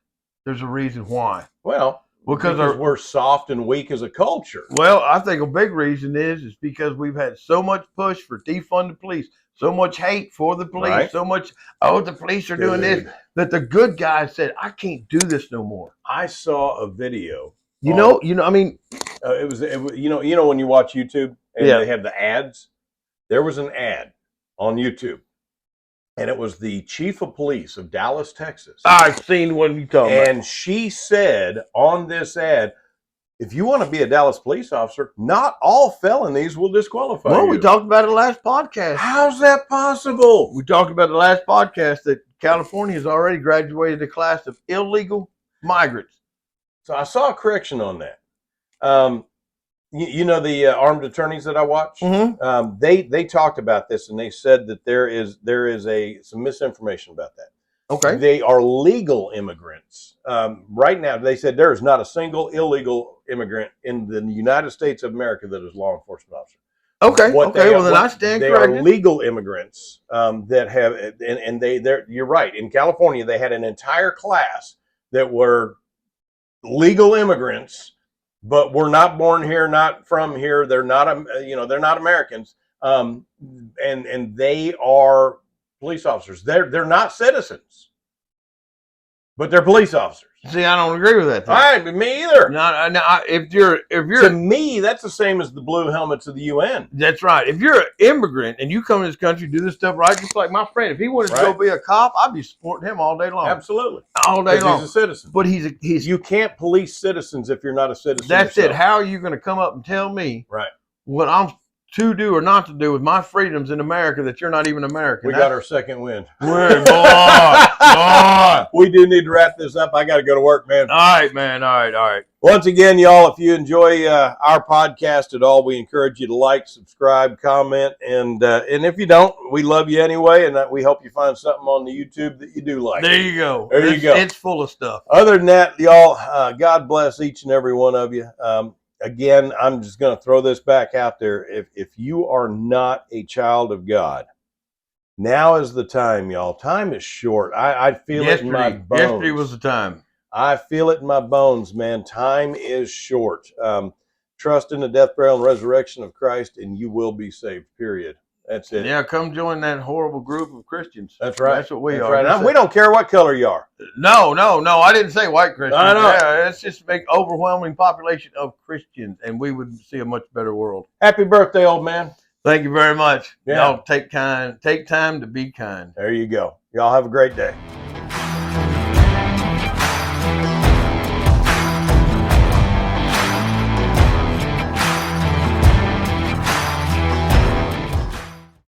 There's a reason why. Well, because we're soft and weak as a culture. Well, I think a big reason is because we've had so much push for defund the police, so much hate for the police, so much, the police are doing this, that the good guys said, I can't do this no more. I saw a video. I mean, it was when you watch YouTube and they have the ads. There was an ad on YouTube, and it was the chief of police of Dallas, Texas. I've seen what you talking about. And she said on this ad, if you want to be a Dallas police officer, not all felonies will disqualify you. Well, we talked about it last podcast. How's that possible? We talked about the last podcast that California has already graduated a class of illegal migrants. So I saw a correction on that. The armed attorneys that I watch, they talked about this, and they said that there is some misinformation about that. Okay. They are legal immigrants. Right now, they said there is not a single illegal immigrant in the United States of America that is a law enforcement officer. Okay. Then I stand corrected. They are legal immigrants that have, and they're. You're right. In California, they had an entire class that were legal immigrants, but were not born here, not from here. They're not, they're not Americans, and they are police officers. They're not citizens, but they're police officers. See, I don't agree with that. All right, me either. If you're to me, that's the same as the blue helmets of the UN. That's right. If you're an immigrant and you come to this country, do this stuff right, just like my friend. If he wanted to go be a cop, I'd be supporting him all day long. Absolutely, all day long. He's a citizen, but he's. You can't police citizens if you're not a citizen. That's yourself. it. How are you going to come up and tell me what I'm to do or not to do with my freedoms in America that you're not even American? We got our second wind. Boy. We do need to wrap this up. I got to go to work, man. All right, man. All right. Once again, y'all, if you enjoy our podcast at all, we encourage you to like, subscribe, comment, and if you don't, we love you anyway, and we hope you find something on the YouTube that you do like. There you go. There you go. It's full of stuff. Other than that, y'all, God bless each and every one of you. Again, I'm just going to throw this back out there. If you are not a child of God, now is the time, y'all. Time is short. I feel it in my bones. Yesterday was the time. I feel it in my bones, man. Time is short. Trust in the death, burial, and resurrection of Christ, and you will be saved, period. That's it. Yeah, come join that horrible group of Christians. That's right. That's what we are. Right. We don't care what color you are. No. I didn't say white Christians. I know. Yeah, let's just make overwhelming population of Christians, and we would see a much better world. Happy birthday, old man. Thank you very much. Yeah. Y'all take time to be kind. There you go. Y'all have a great day.